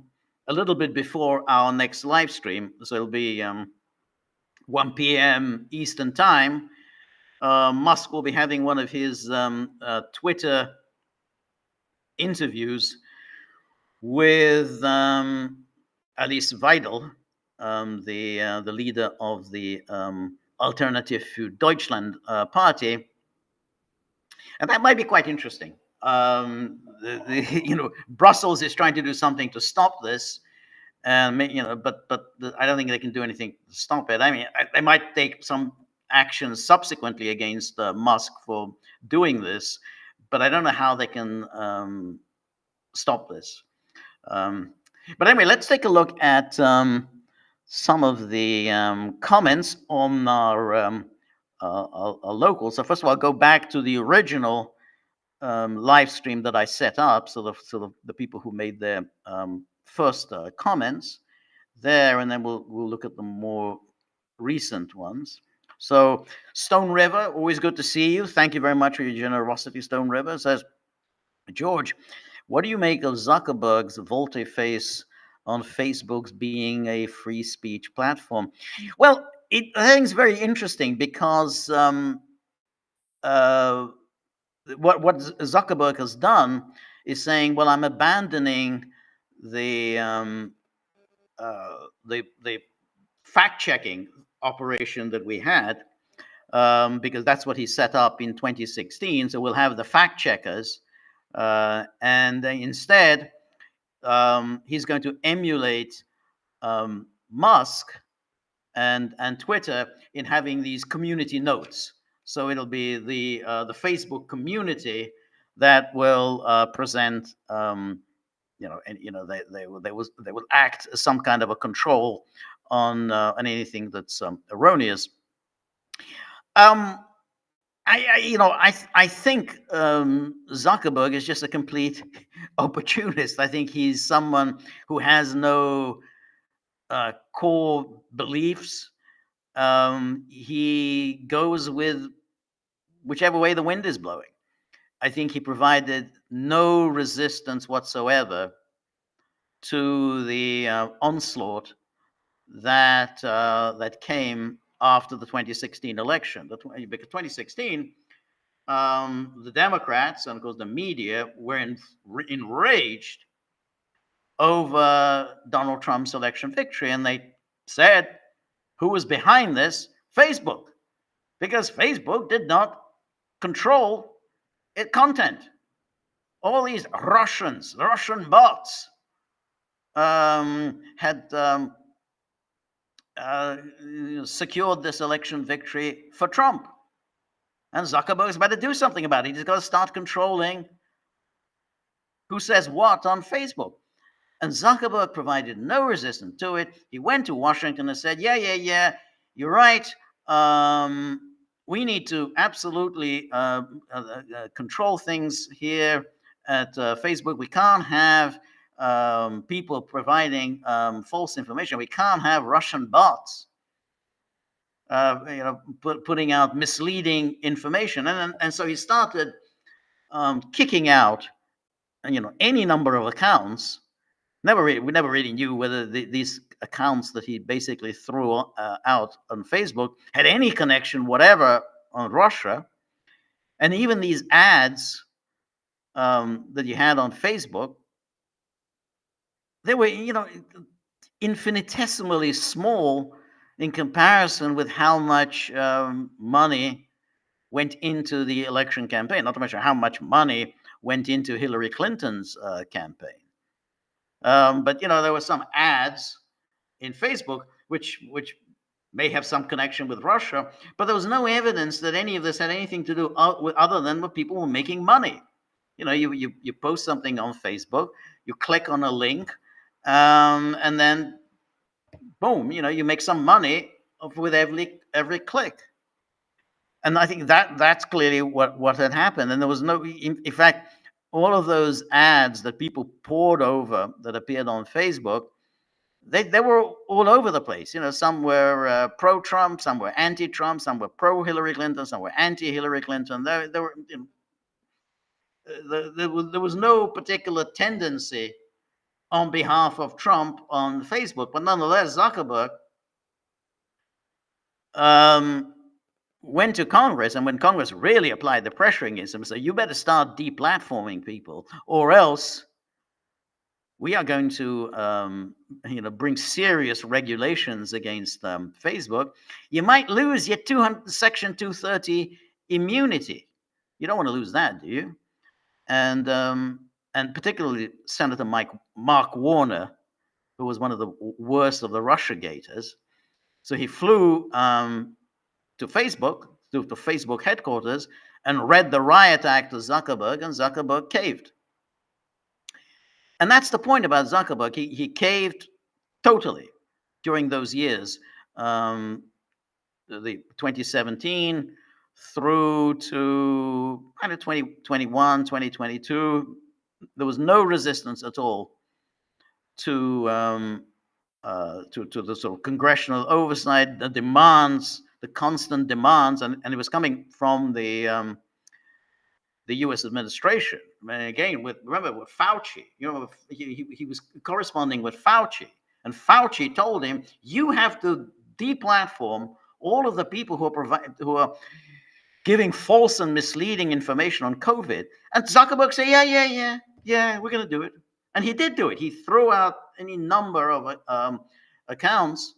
little bit before our next live stream, so it'll be 1 p.m. Eastern time, Musk will be having one of his Twitter interviews with Alice Weidel, the leader of the Alternative für Deutschland party, and that might be quite interesting. Brussels is trying to do something to stop this, and but I don't think they can do anything to stop it. I mean, they might take some actions subsequently against Musk for doing this, but I don't know how they can stop this. But anyway, let's take a look at some of the comments on our local. So first of all, I'll go back to the original live stream that I set up. So the people who made their first comments there, and then we'll look at the more recent ones. So Stone River, always good to see you. Thank you very much for your generosity. Stone River says, George, what do you make of Zuckerberg's volte-face on Facebook's being a free speech platform? Well, I think it's very interesting because what Zuckerberg has done is saying, well, I'm abandoning the fact-checking operation that we had because that's what he set up in 2016. So we'll have the fact-checkers. And instead, he's going to emulate Musk and Twitter in having these community notes. So it'll be the Facebook community that will present, they will act as some kind of a control on anything that's erroneous. I think Zuckerberg is just a complete opportunist. I think he's someone who has no core beliefs. He goes with whichever way the wind is blowing. I think he provided no resistance whatsoever to the onslaught that came after the 2016 election. Because 2016, the Democrats and of course the media were enraged over Donald Trump's election victory, and they said, who was behind this? Facebook, because Facebook did not control its content. All these Russian bots had secured this election victory for Trump. And Zuckerberg's about to do something about it. He's got to start controlling who says what on Facebook. And Zuckerberg provided no resistance to it. He went to Washington and said, yeah, you're right. We need to absolutely control things here at Facebook. We can't have people providing false information. We can't have Russian bots, putting out misleading information. And so he started kicking out, any number of accounts. We never really knew whether these accounts that he basically threw out on Facebook had any connection, whatever, on Russia. And even these ads that you had on Facebook, they were, infinitesimally small in comparison with how much money went into the election campaign, not to mention how much money went into Hillary Clinton's campaign. But there were some ads in Facebook which may have some connection with Russia, but there was no evidence that any of this had anything to do with other than what people were making money. You post something on Facebook, you click on a link, and then boom, you make some money with every click. And I think that's clearly what had happened. And there was no, in fact, all of those ads that people poured over that appeared on Facebook, they were all over the place. Some were pro-Trump, some were anti-Trump, some were pro-Hillary Clinton, some were anti-Hillary Clinton. There were, there was no particular tendency on behalf of Trump on Facebook, but nonetheless, Zuckerberg went to Congress, and when Congress really applied the pressure against him, so you better start deplatforming people, or else we are going to bring serious regulations against Facebook. You might lose your Section 230 immunity. You don't want to lose that, do you? And particularly Senator Mark Warner, who was one of the worst of the Russiagaters. So he flew to Facebook headquarters, and read the riot act to Zuckerberg, and Zuckerberg caved. And that's the point about Zuckerberg. He caved totally during those years, the 2017 through to kind of 2021, 2022. There was no resistance at all to the sort of congressional oversight, the demands, the constant demands, and it was coming from the U.S. administration. I mean, again, remember with Fauci, he was corresponding with Fauci, and Fauci told him, you have to deplatform all of the people who are giving false and misleading information on COVID. And Zuckerberg said, yeah, we're going to do it. And he did do it. He threw out any number of accounts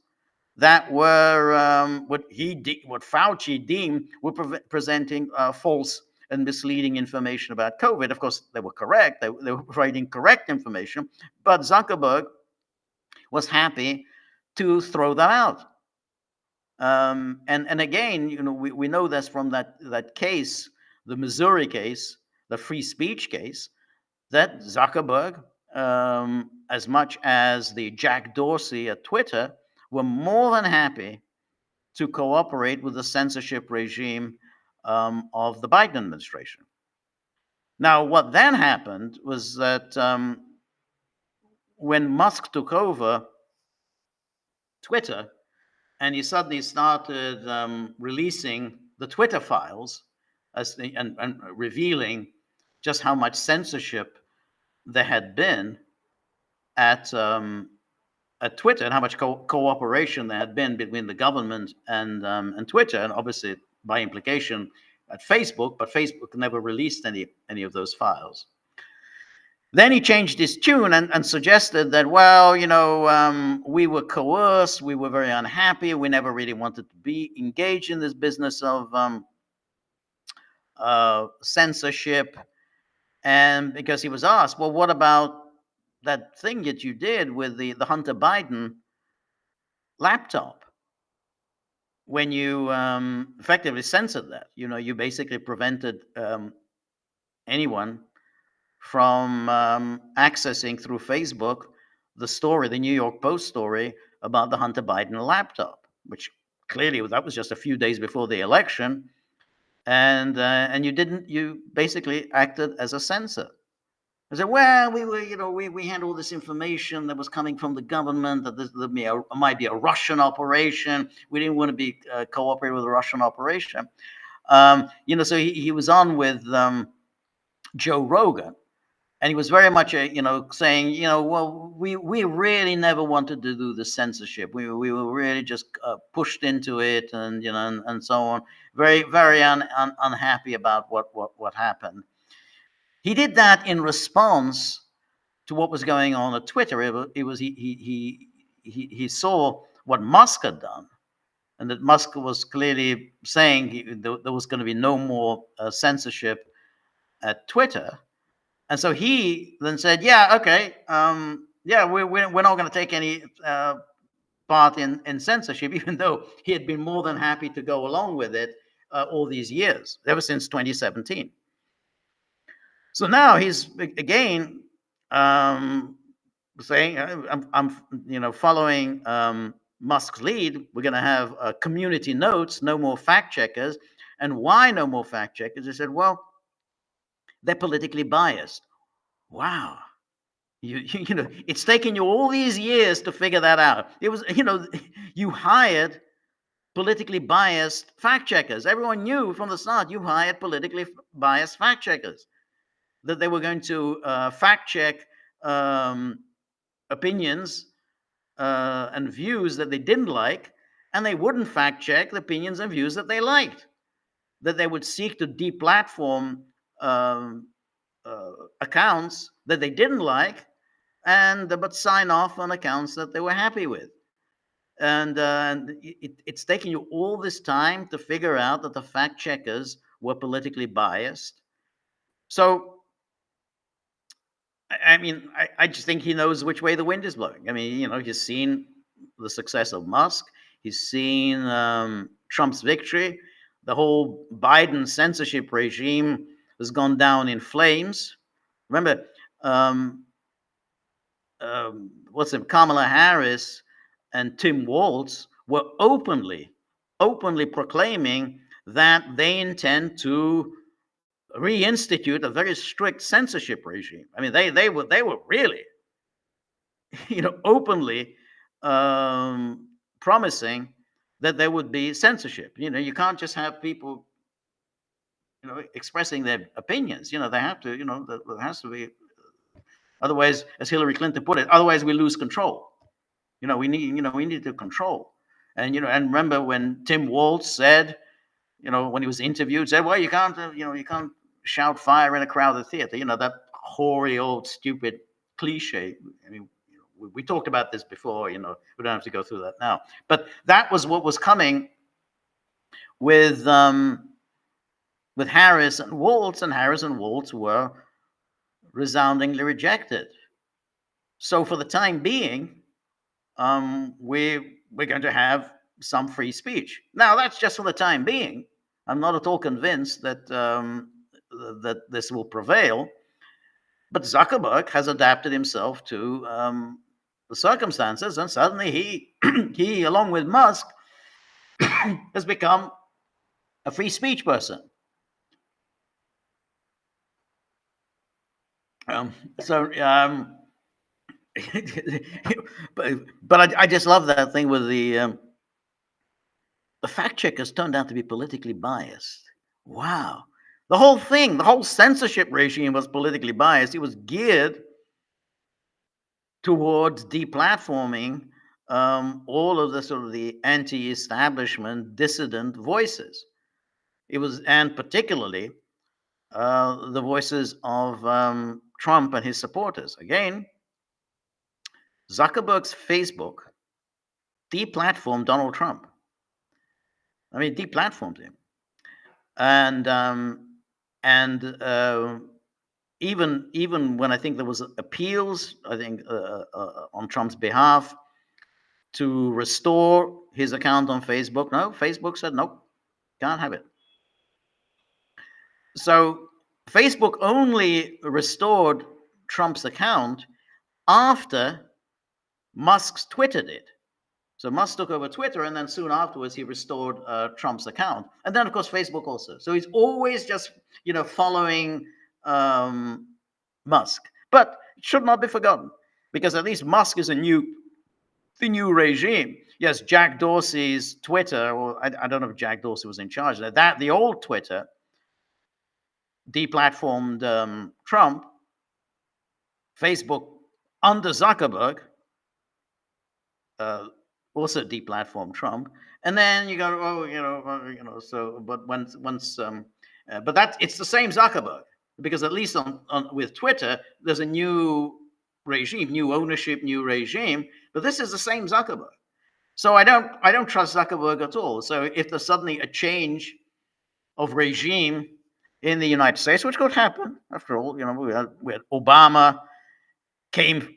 that were what Fauci deemed were presenting false and misleading information about COVID. Of course, they were correct. They were providing correct information, but Zuckerberg was happy to throw that out. And again, we know this from that case, the Missouri case, the free speech case, that Zuckerberg, as much as the Jack Dorsey at Twitter, were more than happy to cooperate with the censorship regime of the Biden administration. Now, what then happened was that when Musk took over Twitter, and he suddenly started releasing the Twitter files and revealing just how much censorship there had been at Twitter, and how much cooperation there had been between the government and Twitter, and obviously by implication at Facebook, but Facebook never released any of those files. Then he changed his tune and suggested that, well, we were coerced, we were very unhappy, we never really wanted to be engaged in this business of censorship. And because he was asked, well, what about that thing that you did with the Hunter Biden laptop, when you effectively censored that? You basically prevented anyone from accessing through Facebook the New York Post story about the Hunter Biden laptop, which clearly that was just a few days before the election, and you basically acted as a censor. I said, well, we had all this information that was coming from the government that there might be a Russian operation. We didn't want to be cooperating with a Russian operation. So he was on with Joe Rogan, and he was very much saying, well, we really never wanted to do the censorship. We were really just pushed into it, and and so on. Very, very unhappy about what happened. He did that in response to what was going on at Twitter. He saw what Musk had done, and that Musk was clearly saying there was going to be no more censorship at Twitter. And so he then said, yeah, okay, we're not going to take any part in censorship, even though he had been more than happy to go along with it all these years, ever since 2017. So now he's again saying, I'm following Musk's lead. We're going to have community notes, no more fact checkers. And why no more fact checkers? He said, well, they're politically biased. Wow. You know, it's taken you all these years to figure that out. It was, you hired politically biased fact checkers. Everyone knew from the start you hired politically biased fact checkers, that they were going to fact check opinions and views that they didn't like, and they wouldn't fact check the opinions and views that they liked, that they would seek to deplatform accounts that they didn't like, and but sign off on accounts that they were happy with. And it's taken you all this time to figure out that the fact checkers were politically biased. So, I mean, I just think he knows which way the wind is blowing. I mean, he's seen the success of Musk. He's seen Trump's victory. The whole Biden censorship regime has gone down in flames. Remember, Kamala Harris and Tim Walz were openly proclaiming that they intend to reinstitute a very strict censorship regime. I mean, they were really, openly promising that there would be censorship. You can't just have people, expressing their opinions. They have to, there has to be. Otherwise, as Hillary Clinton put it, otherwise we lose control. We need to control. And and remember when Tim Walz said, when he was interviewed, said, well, you can't shout fire in a crowded theater. That hoary old stupid cliche. I mean, we talked about this before. We don't have to go through that now. But that was what was coming with Harris and Walz, and Harris and Walz were resoundingly rejected. So for the time being, we're going to have some free speech. Now that's just for the time being. I'm not at all convinced that that this will prevail. But Zuckerberg has adapted himself to the circumstances, and suddenly he, along with Musk, has become a free speech person. But I just love that thing with the fact checkers turned out to be politically biased. Wow. The whole thing, the whole censorship regime was politically biased. It was geared towards deplatforming all of the sort of the anti-establishment dissident voices. It was, and particularly the voices of Trump and his supporters. Again, Zuckerberg's Facebook deplatformed Donald Trump. I mean, deplatformed him. And even when I think there was appeals, I think on Trump's behalf to restore his account on Facebook, no, Facebook said nope, can't have it. So Facebook only restored Trump's account after Musk's Twitter did. So Musk took over Twitter, and then soon afterwards he restored Trump's account, and then of course Facebook also. So he's always just following Musk, but it should not be forgotten, because at least Musk is the new regime. Yes, Jack Dorsey's Twitter, or I don't know if Jack Dorsey was in charge of that. The old Twitter deplatformed Trump. Facebook under Zuckerberg also deplatformed Trump, and then you go, so. But but that it's the same Zuckerberg, because at least on with Twitter, there's a new regime, new ownership, new regime. But this is the same Zuckerberg. So I don't trust Zuckerberg at all. So if there's suddenly a change of regime in the United States, which could happen, after all, we had Obama came,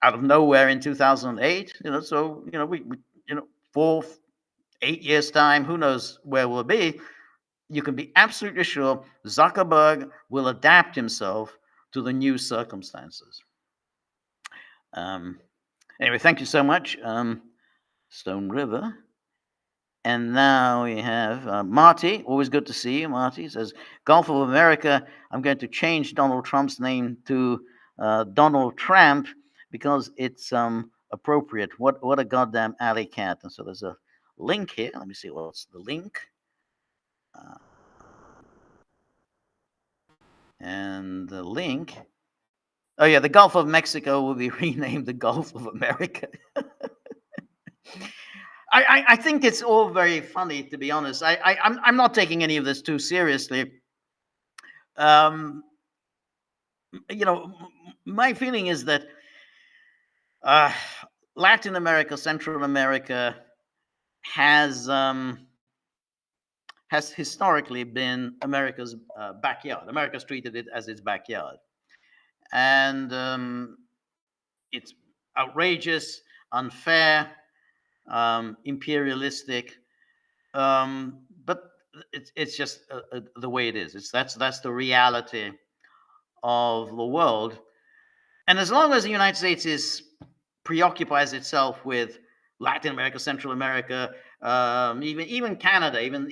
out of nowhere in 2008. So we 8 years time, who knows where we'll be. You can be absolutely sure Zuckerberg will adapt himself to the new circumstances. Anyway, thank you so much, Stone River. And now we have Marty. Always good to see you. Marty says, Gulf of America, I'm going to change Donald Trump's name to Donald Trump because it's appropriate. What a goddamn alley cat. And so there's a link here. Let me see what's the link. And the link. Oh, yeah, the Gulf of Mexico will be renamed the Gulf of America. I think it's all very funny, to be honest. I'm not taking any of this too seriously. My feeling is that Latin America, Central America has historically been America's backyard. America's treated it as its backyard. And it's outrageous, unfair, imperialistic, but it's just the way it is. That's the reality of the world. And as long as the United States preoccupies itself with Latin America, Central America, even Canada, even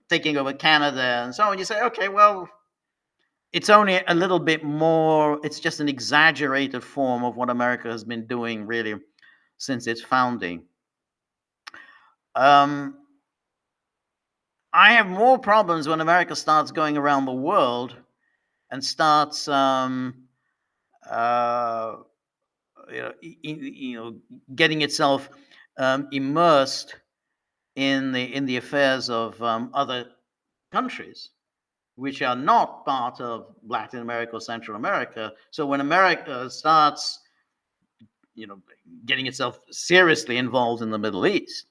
taking over Canada and so on, you say, okay, well, it's only a little bit more. It's just an exaggerated form of what America has been doing really since its founding. I have more problems when America starts going around the world and starts getting itself immersed in the affairs of other countries which are not part of Latin America or Central America. So when America starts getting itself seriously involved in the Middle East,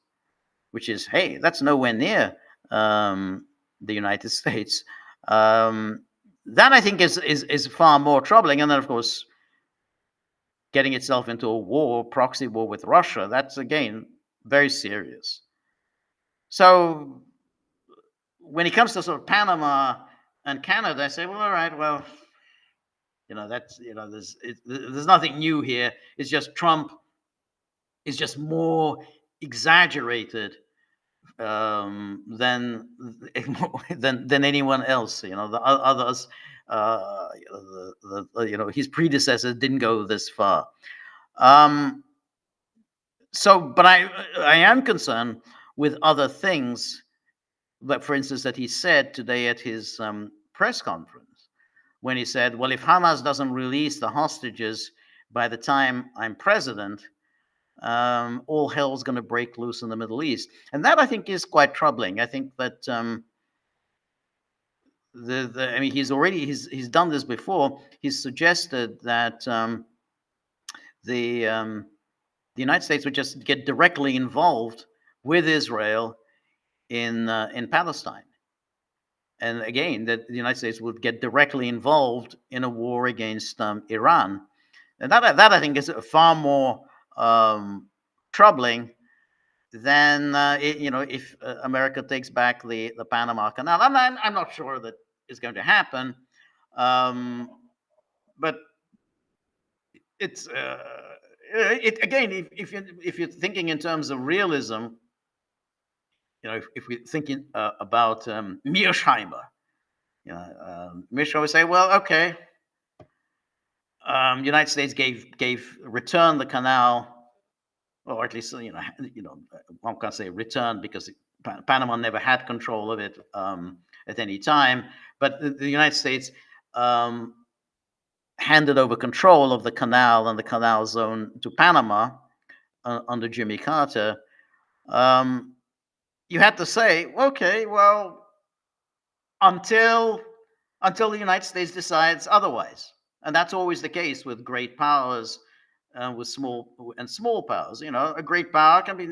which is, hey, that's nowhere near the United States, that I think is far more troubling. And then, of course, getting itself into a proxy war with Russia, that's, again, very serious. So when it comes to sort of Panama and Canada, I say, well, all right, well, there's nothing new here. It's just Trump is just more exaggerated than anyone else. The others, his predecessors didn't go this far. But I am concerned with other things, that, for instance, that he said today at his press conference, when he said, well, if Hamas doesn't release the hostages by the time I'm president, all hell's going to break loose in the Middle East. And that, I think, is quite troubling. I think that he's done this before. He's suggested that the United States would just get directly involved with Israel in Palestine. And again, that the United States would get directly involved in a war against Iran. And that I think is far more troubling than if America takes back the Panama Canal. I'm not sure that is going to happen, but it's again, if you're thinking in terms of realism, if we're thinking about Mearsheimer, Mearsheimer would say, well, okay, United States returned the canal. Or at least, one can't say return because Panama never had control of it at any time. But the United States handed over control of the canal and the canal zone to Panama under Jimmy Carter. You had to say, okay, well, until the United States decides otherwise. And that's always the case with great powers. With small powers, a great power can be,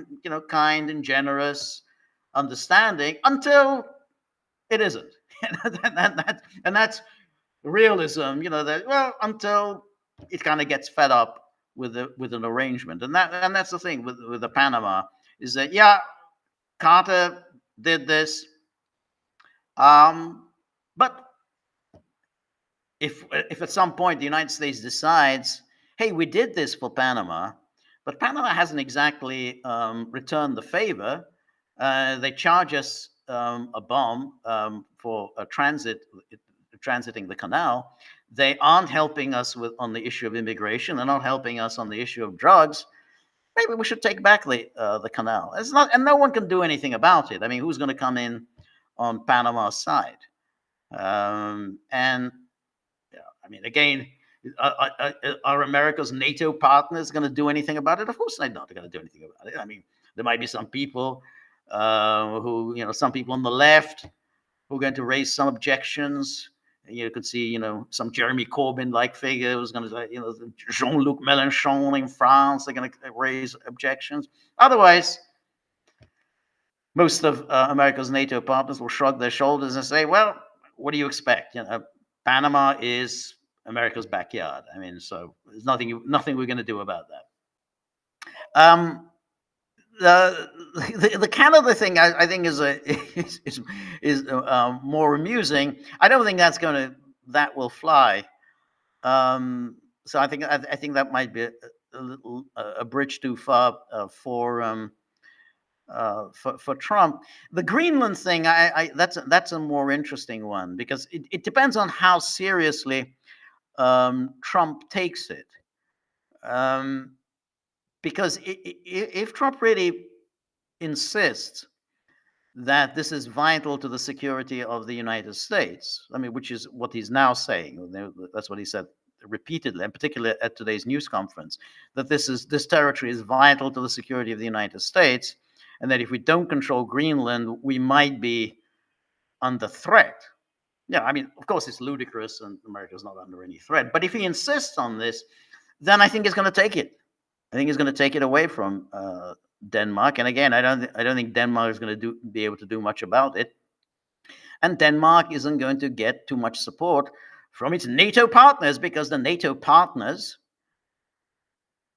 kind and generous, understanding, until it isn't, and that's realism. That until it kind of gets fed up with an arrangement, and that's the thing with the Panama, is that, yeah, Carter did this, but if at some point the United States decides, hey, we did this for Panama, but Panama hasn't exactly returned the favor. They charge us a bomb for transiting the canal. They aren't helping us on the issue of immigration. They're not helping us on the issue of drugs. Maybe we should take back the canal. It's not, and no one can do anything about it. I mean, who's going to come in on Panama's side? And I mean, again, are America's NATO partners going to do anything about it? Of course, they're not going to do anything about it. I mean, there might be some people who, some people on the left who are going to raise some objections. You could see, some Jeremy Corbyn-like figure who's going to, Jean-Luc Mélenchon in France, they're going to raise objections. Otherwise, most of America's NATO partners will shrug their shoulders and say, well, what do you expect? Panama is America's backyard. I mean, so there's nothing we're going to do about that. The Canada thing, I think, is more amusing. I don't think that will fly. So I think that might be a bridge too far for Trump. The Greenland thing, that's a more interesting one, because it depends on how seriously Trump takes it. Because if Trump really insists that this is vital to the security of the United States, I mean, which is what he's now saying, that's what he said repeatedly, and particularly at today's news conference, that this territory is vital to the security of the United States, and that if we don't control Greenland, we might be under threat. Yeah, I mean, of course, it's ludicrous, and America's not under any threat. But if he insists on this, then I think he's going to take it. I think he's going to take it away from Denmark. And again, I don't think Denmark is going to be able to do much about it. And Denmark isn't going to get too much support from its NATO partners, because the NATO partners,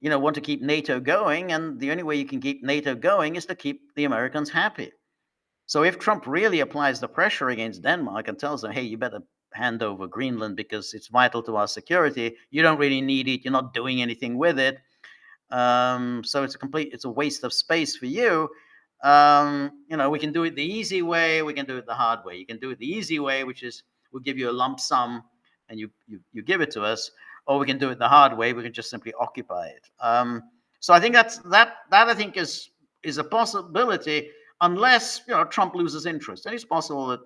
want to keep NATO going, and the only way you can keep NATO going is to keep the Americans happy. So if Trump really applies the pressure against Denmark and tells them, hey, you better hand over Greenland because it's vital to our security, you don't really need it, you're not doing anything with it, so it's a waste of space for you. We can do it the easy way, we can do it the hard way. You can do it the easy way, which is we'll give you a lump sum and you give it to us, or we can do it the hard way, we can just simply occupy it. So I think that I think is a possibility, unless Trump loses interest. And it's possible that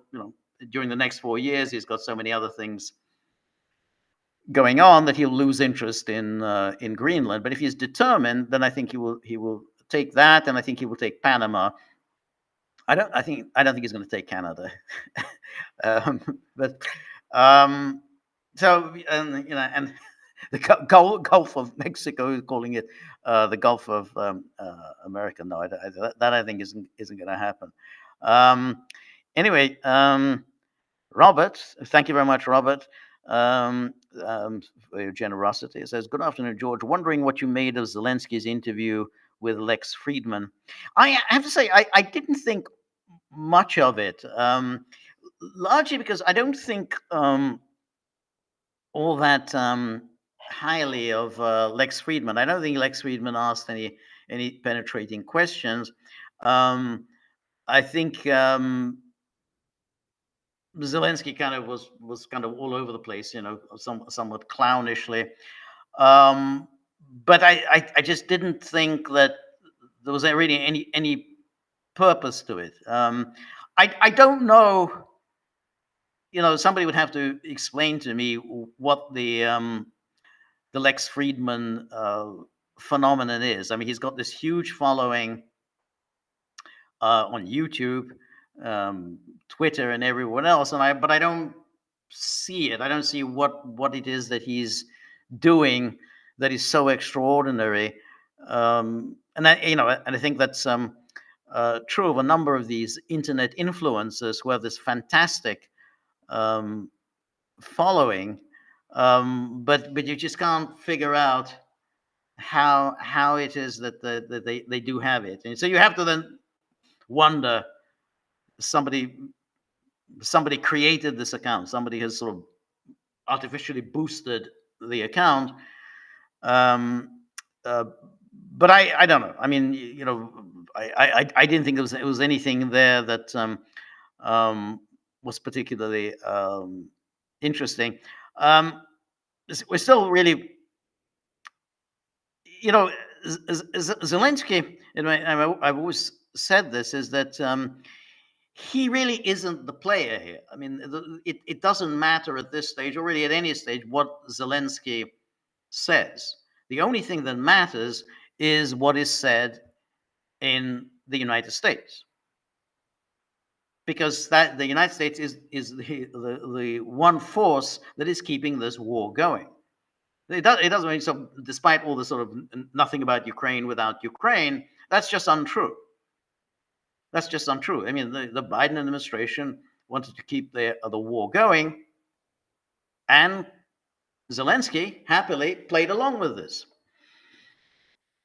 during the next 4 years he's got so many other things going on that he'll lose interest in Greenland. But if he's determined, then I think he will take that, and I think he will take Panama. I don't think he's going to take Canada. And the Gulf of Mexico is calling it the Gulf of America. No, that I think isn't going to happen. Anyway, Robert, thank you very much, Robert, for your generosity. It says, good afternoon, George. Wondering what you made of Zelensky's interview with Lex Friedman. I have to say, I didn't think much of it, largely because I don't think all that highly of Lex Friedman. I don't think Lex Friedman asked any penetrating questions. I think Zelensky kind of was kind of all over the place, somewhat clownishly. But I just didn't think that there was really any purpose to it. I don't know. Somebody would have to explain to me what the Lex Friedman phenomenon is. I mean, he's got this huge following on YouTube, Twitter, and everyone else, but I don't see it. I don't see what it is that he's doing that is so extraordinary. And I think that's true of a number of these internet influencers who have this fantastic following. But you just can't figure out how it is that they do have it, and so you have to then wonder, somebody created this account, somebody has sort of artificially boosted the account. Um, uh, but I don't know. I mean, I didn't think it was anything there that was particularly interesting. Um, we're still really, you know, Zelensky, and I've always said this, is that he really isn't the player here. I mean, it doesn't matter at this stage, or really at any stage, what Zelensky says. The only thing that matters is what is said in the United States, because that the United States is the one force that is keeping this war going. It doesn't mean so. Despite all the sort of nothing about Ukraine without Ukraine, that's just untrue. That's just untrue. I mean, the Biden administration wanted to keep the war going, and Zelensky happily played along with this.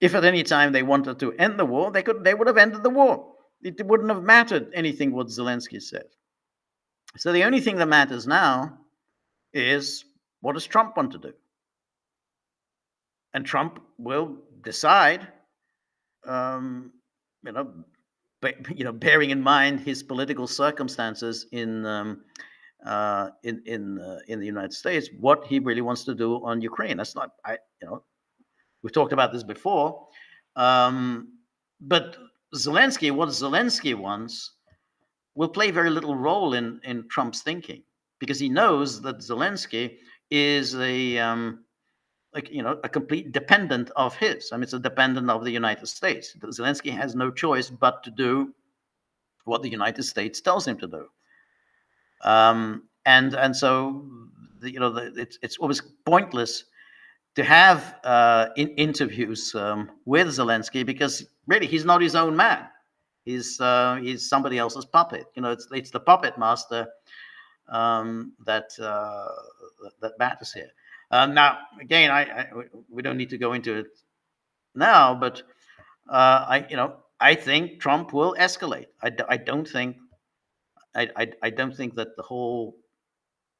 If at any time they wanted to end the war, they would have ended the war. It wouldn't have mattered anything what Zelensky said. So the only thing that matters now is, what does Trump want to do? And Trump will decide, um, you know, bearing in mind his political circumstances in the United States, what he really wants to do on Ukraine. That's not, we've talked about this before, but what Zelensky wants will play very little role in Trump's thinking, because he knows that Zelensky is a complete dependent of his. I mean, it's a dependent of the United States. Zelensky has no choice but to do what the United States tells him to do. And so it's always pointless to have interviews with Zelensky, because really he's not his own man. He's somebody else's puppet. It's the puppet master that matters here. Now, again, we don't need to go into it now, but I think Trump will escalate. I don't think that the whole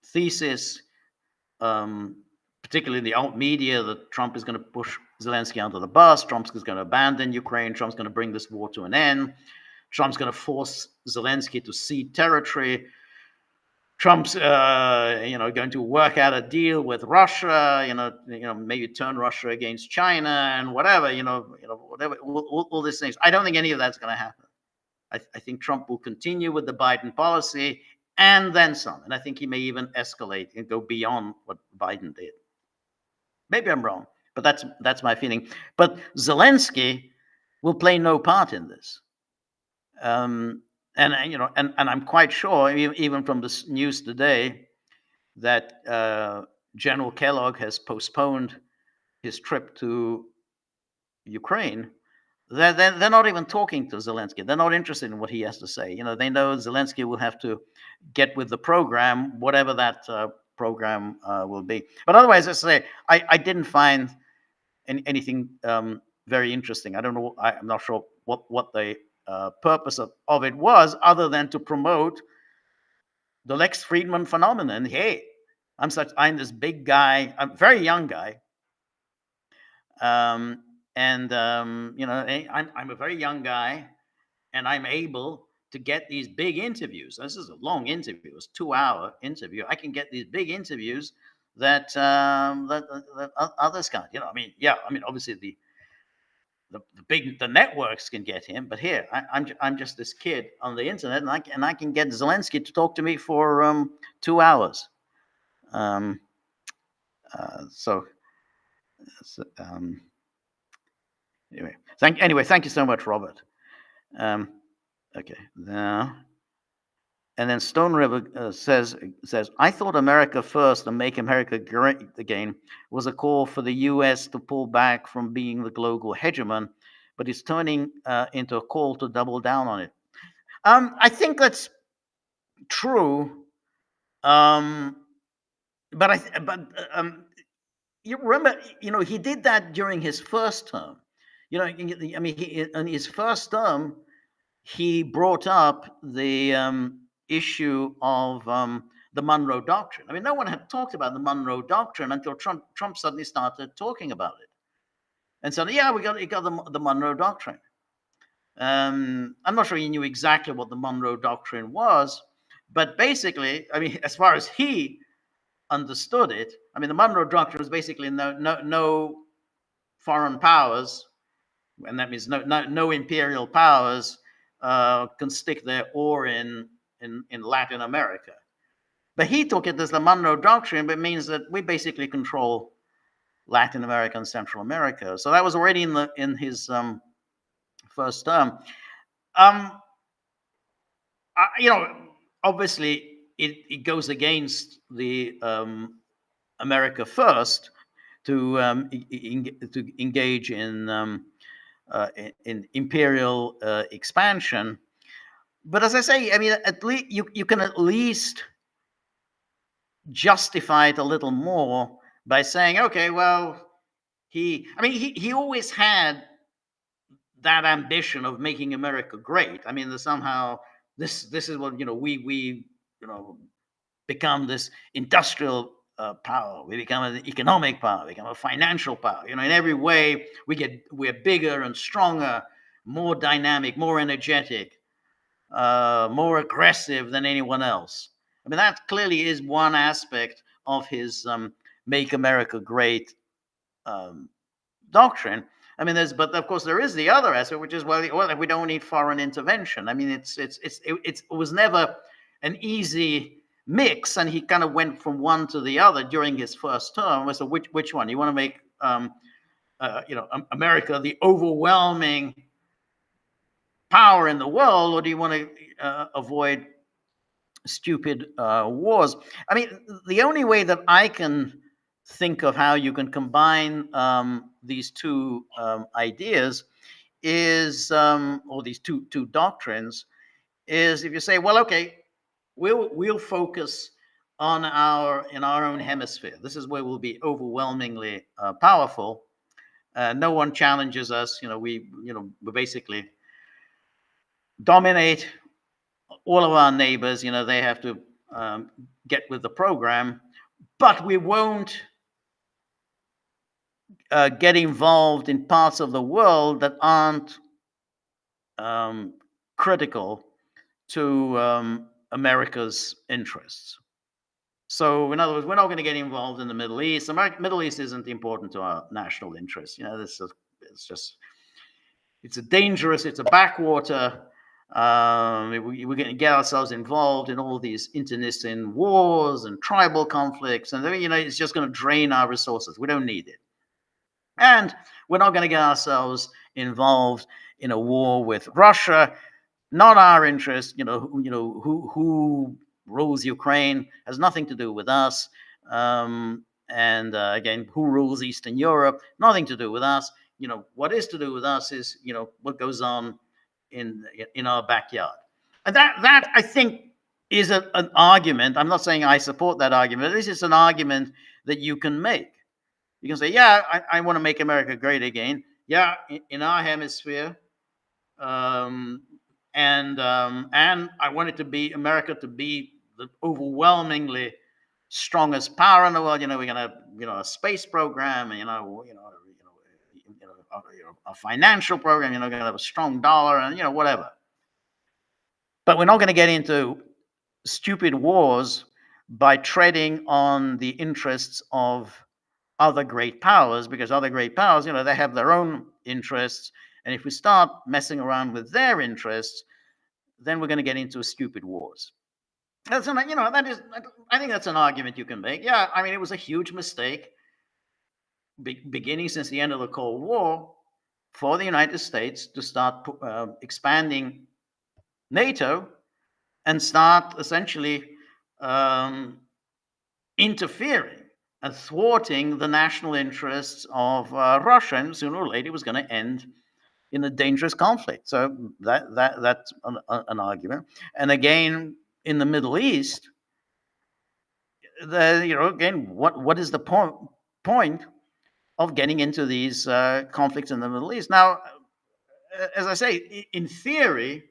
thesis, particularly in the alt media, that Trump is going to push Zelensky under the bus, Trump's going to abandon Ukraine, Trump's going to bring this war to an end, Trump's going to force Zelensky to cede territory, Trump's going to work out a deal with Russia, maybe turn Russia against China and whatever, whatever, all these things. I don't think any of that's going to happen. I think Trump will continue with the Biden policy and then some. And I think he may even escalate and go beyond what Biden did. Maybe I'm wrong, but that's my feeling. But Zelensky will play no part in this. And I'm quite sure, even from the news today, that General Kellogg has postponed his trip to Ukraine. They're not even talking to Zelensky. They're not interested in what he has to say. They know Zelensky will have to get with the program, whatever that program will be. But otherwise, I say, I didn't find anything very interesting. I don't know. I'm not sure what the purpose of it was, other than to promote the Lex Friedman phenomenon. Hey, I'm this big guy. I'm a very young guy. I'm a very young guy, and I'm able to get these big interviews. This is a long interview. It's a 2-hour interview. I can get these big interviews that others can't. Obviously the networks can get him, but here I'm just this kid on the internet, and I can get Zelensky to talk to me for 2 hours. Anyway, thank you so much, Robert. Okay, now, and then Stone River says, I thought America first and make America great again was a call for the U.S. to pull back from being the global hegemon, but it's turning into a call to double down on it. I think that's true. but you remember, he did that during his first term. I mean, in his first term, he brought up the issue of the Monroe Doctrine. I mean, no one had talked about the Monroe Doctrine until Trump suddenly started talking about it, and said, "Yeah, we got the Monroe Doctrine." I'm not sure he knew exactly what the Monroe Doctrine was, but basically, I mean, as far as he understood it, I mean, the Monroe Doctrine was basically no foreign powers, and that means no imperial powers can stick their oar in Latin America. But he took it as the Monroe Doctrine, but it means that we basically control Latin America and Central America. So that was already in his first term. Um, Obviously, it goes against the America First to engage in imperial expansion. But as I say, I mean, at least you can at least justify it a little more by saying, okay, well, he always had that ambition of making America great. I mean, somehow this is what we become this industrial power. We become an economic power. We become a financial power. In every way we're bigger and stronger, more dynamic, more energetic, more aggressive than anyone else. I mean, that clearly is one aspect of his "Make America Great" um, doctrine. I mean, but of course there is the other aspect, which is well, we don't need foreign intervention. I mean, it was never an easy mix, and he kind of went from one to the other during his first term. So which one you want to make? America the overwhelming power in the world, or do you want to avoid stupid wars? I mean, the only way that I can think of how you can combine these two ideas is, or these two doctrines, is if you say, well, okay, we'll focus in our own hemisphere. This is where we'll be overwhelmingly powerful. No one challenges us. We basically dominate all of our neighbors. They have to get with the program, but we won't get involved in parts of the world that aren't critical to America's interests. So, in other words, we're not going to get involved in the Middle East. The Middle East isn't important to our national interests. It's a dangerous, it's a backwater. We're going to get ourselves involved in all these internecine wars and tribal conflicts, and it's just going to drain our resources. We don't need it. And we're not going to get ourselves involved in a war with Russia. Not our interest. Who rules Ukraine has nothing to do with us. And again, who rules Eastern Europe? Nothing to do with us. What is to do with us is what goes on in our backyard. And that I think is an argument. I'm not saying I support that argument. This is an argument that you can make. You can say, yeah, I want to make America great again. Yeah, in our hemisphere, and I want it to be America to be the overwhelmingly strongest power in the world. We're gonna have a space program, and a financial program. We're gonna have a strong dollar, and whatever. But we're not going to get into stupid wars by treading on the interests of other great powers, because other great powers, they have their own interests, and if we start messing around with their interests, then we're going to get into stupid wars. I think that's an argument you can make. Yeah, I mean, it was a huge mistake, beginning since the end of the Cold War, for the United States to start expanding NATO and start essentially interfering and thwarting the national interests of Russia, and sooner or later it was going to end in a dangerous conflict. So that's an argument. And again, in the Middle East, again, what is the point of getting into these conflicts in the Middle East? Now, as I say, in theory,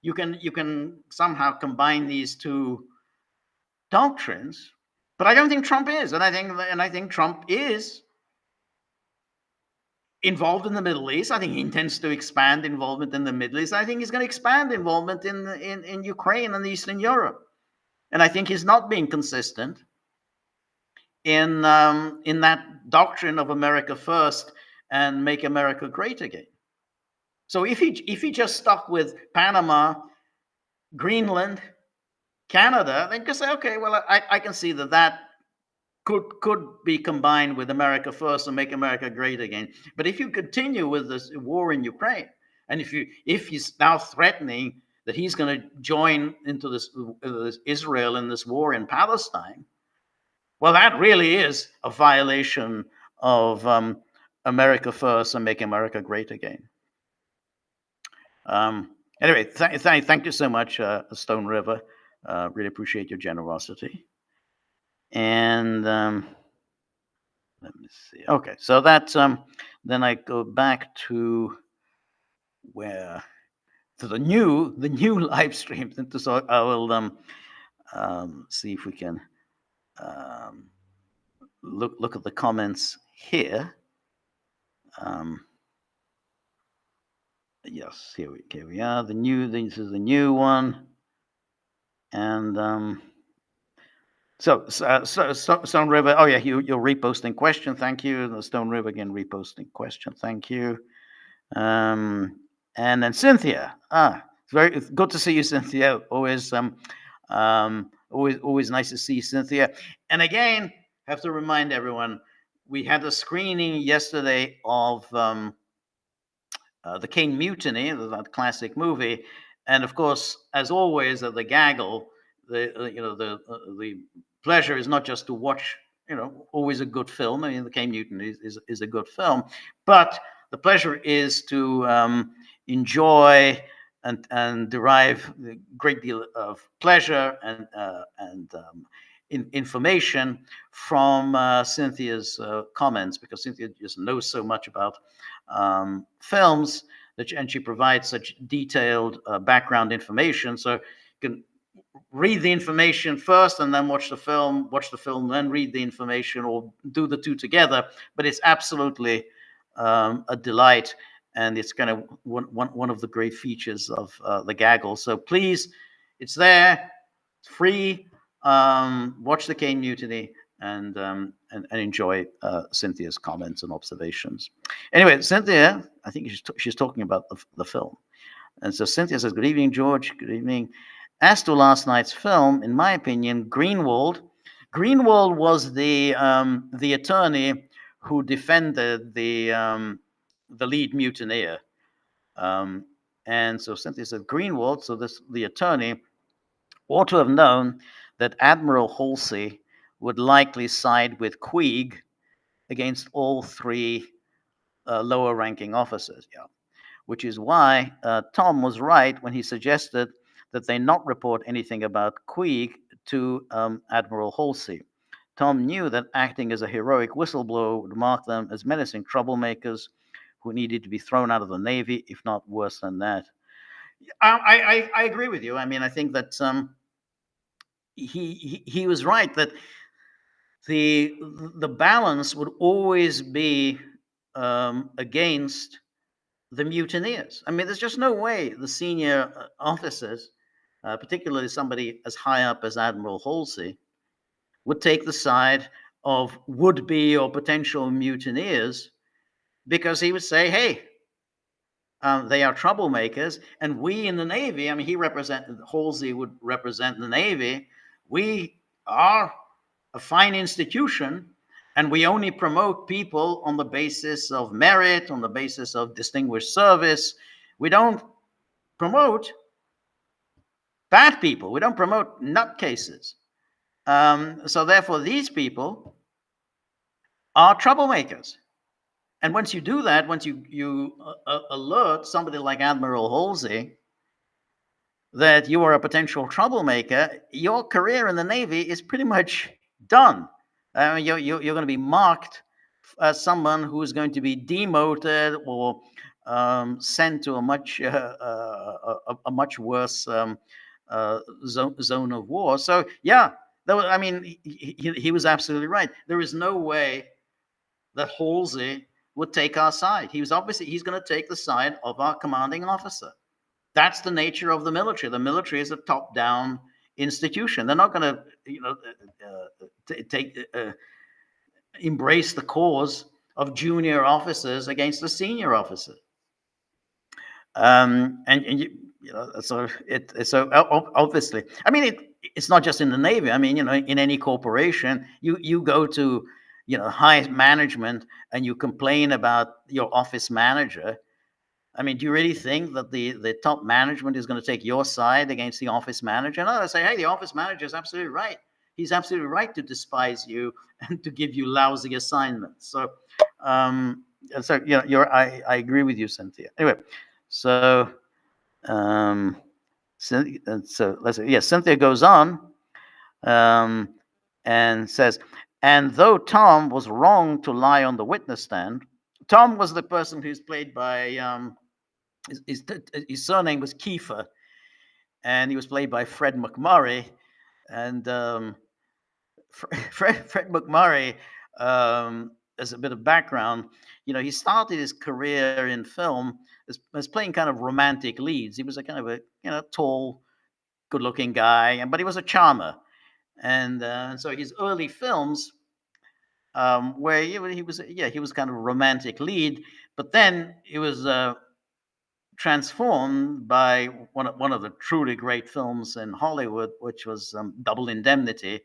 you can somehow combine these two doctrines, but I don't think Trump is, and I think Trump is involved in the Middle East. I think he intends to expand involvement in the Middle East. I think he's going to expand involvement in Ukraine and Eastern Europe, and I think he's not being consistent in that doctrine of America first and make America great again. So if he just stuck with Panama, Greenland, Canada, then you can say, okay, well, I can see that could be combined with America first and make America great again. But if you continue with this war in Ukraine, and if he's now threatening that he's going to join into this Israel in this war in Palestine, well, that really is a violation of America first and make America great again. Anyway, thank you so much, Stone River. Really appreciate your generosity. And let me see. Okay, so that's then I go back to the new live stream. So I will see if we can look at the comments here. Yes, here we are. This is the new one, and so Stone River. Oh yeah, you're reposting question. Thank you. The Stone River again reposting question. Thank you. And then Cynthia. It's good to see you, Cynthia. Always nice to see Cynthia. And again, have to remind everyone, we had a screening yesterday of the Caine Mutiny, that classic movie, and of course, as always, at the Gaggle, the pleasure is not just to watch, always a good film. I mean, the Caine Mutiny is a good film, but the pleasure is to enjoy and derive a great deal of pleasure and information from Cynthia's comments, because Cynthia just knows so much about films, and she provides such detailed background information. So you can read the information first and then watch the film, then read the information, or do the two together. But it's absolutely a delight, and it's kind of one of the great features of the Gaggle. So please, it's there, it's free. Watch the Caine Mutiny and enjoy Cynthia's comments and observations. Anyway, Cynthia, I think she's talking about the film. And so Cynthia says, good evening, George. Good evening. As to last night's film, in my opinion, Greenwald was the attorney who defended the lead mutineer. And so Cynthia said, Greenwald, so the attorney, ought to have known that Admiral Halsey would likely side with Queeg against all three lower-ranking officers. Yeah, which is why Tom was right when he suggested that they not report anything about Queeg to Admiral Halsey. Tom knew that acting as a heroic whistleblower would mark them as menacing troublemakers who needed to be thrown out of the Navy, if not worse than that. I agree with you. I mean, I think that he was right that the balance would always be against the mutineers. I mean, there's just no way the senior officers, particularly somebody as high up as Admiral Halsey, would take the side of would-be or potential mutineers, because he would say, hey, they are troublemakers, and we in the Navy, I mean, Halsey would represent the Navy, we are a fine institution, and we only promote people on the basis of merit, on the basis of distinguished service. We don't promote bad people. We don't promote nutcases. So therefore, these people are troublemakers. And once you do that, once you alert somebody like Admiral Halsey that you are a potential troublemaker, your career in the Navy is pretty much done. You're going to be marked as someone who is going to be demoted or sent to a much worse zone of war. So yeah, I mean, he was absolutely right. There is no way that Halsey would take our side. He's going to take the side of our commanding officer. That's the nature of the military. The military is a top-down institution. They're not going to, embrace the cause of junior officers against a senior officer. So obviously, I mean, it's not just in the Navy. I mean, in any corporation, you go to, high management and you complain about your office manager. I mean, do you really think that the top management is going to take your side against the office manager? No, they say, hey, the office manager is absolutely right. He's absolutely right to despise you and to give you lousy assignments. So, I agree with you, Cynthia. Anyway, so Cynthia goes on and says, and though Tom was wrong to lie on the witness stand, Tom was the person who's played by his surname was Kiefer, and he was played by Fred McMurray. And Fred McMurray, as a bit of background, he started his career in film as playing kind of romantic leads. He was a kind of a tall, good-looking guy, but he was a charmer. And so his early films, where he was kind of a romantic lead, but then he was transformed by one of the truly great films in Hollywood, which was Double Indemnity,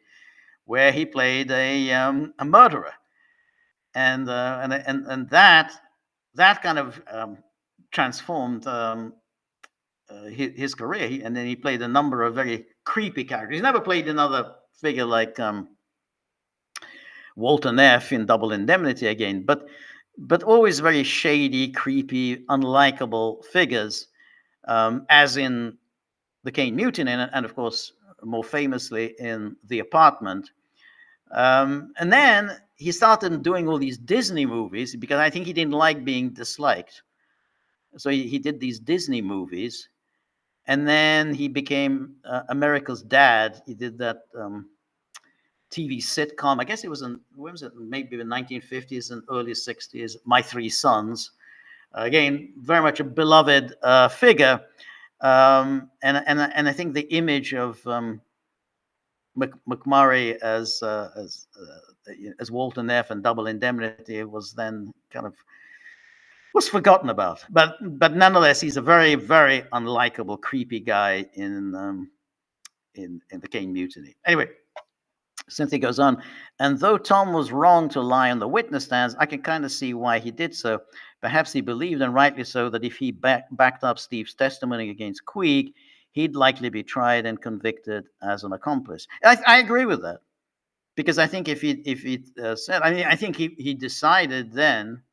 where he played a murderer, and that kind of transformed his career. And then he played a number of very creepy characters. He's never played another figure like Walter Neff in Double Indemnity again, but always very shady, creepy, unlikable figures, as in the Caine Mutiny, and of course, more famously in The Apartment. And then he started doing all these Disney movies because I think he didn't like being disliked. So he did these Disney movies, and then he became America's Dad. He did that TV sitcom. I guess it was maybe the 1950s and early 60s. My Three Sons. Again, very much a beloved figure, and I think the image of McMurray as Walter Neff and Double Indemnity was then kind of was forgotten about. But nonetheless, he's a very, very unlikable, creepy guy in the Caine Mutiny. Anyway, Cynthia goes on, and though Tom was wrong to lie on the witness stands, I can kind of see why he did so. Perhaps he believed, and rightly so, that if he backed up Steve's testimony against Queeg, he'd likely be tried and convicted as an accomplice. I agree with that, because I think if he said, I think he decided then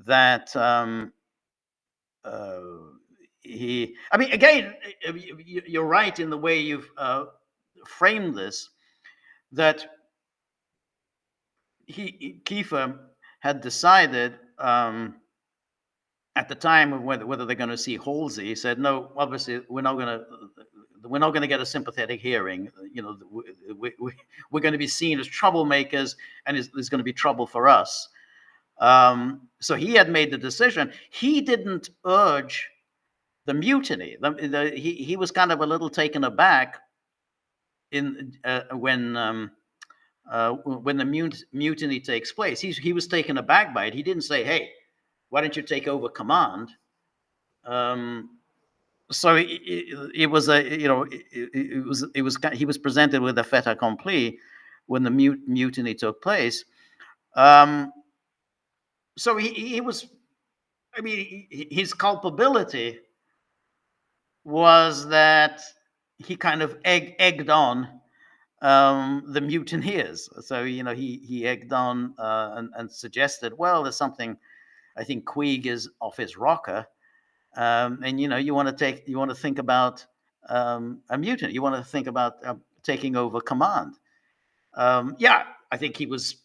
that again, you're right in the way you've framed this, that Kiefer had decided at the time of whether they're going to see Halsey. He said, no, obviously we're not going to get a sympathetic hearing. We're going to be seen as troublemakers, and there's going to be trouble for us. So he had made the decision. He didn't urge the mutiny. He was kind of a little taken aback when the mutiny takes place. He was taken aback by it. He didn't say, "Hey, why don't you take over command?" So it was he was presented with a fait accompli when the mutiny took place. So he was, his culpability was that he kind of egged on the mutineers. So he egged on and suggested, well, there's something. I think Queeg is off his rocker, and you want to think about a mutiny. You want to think about taking over command. Yeah, I think he was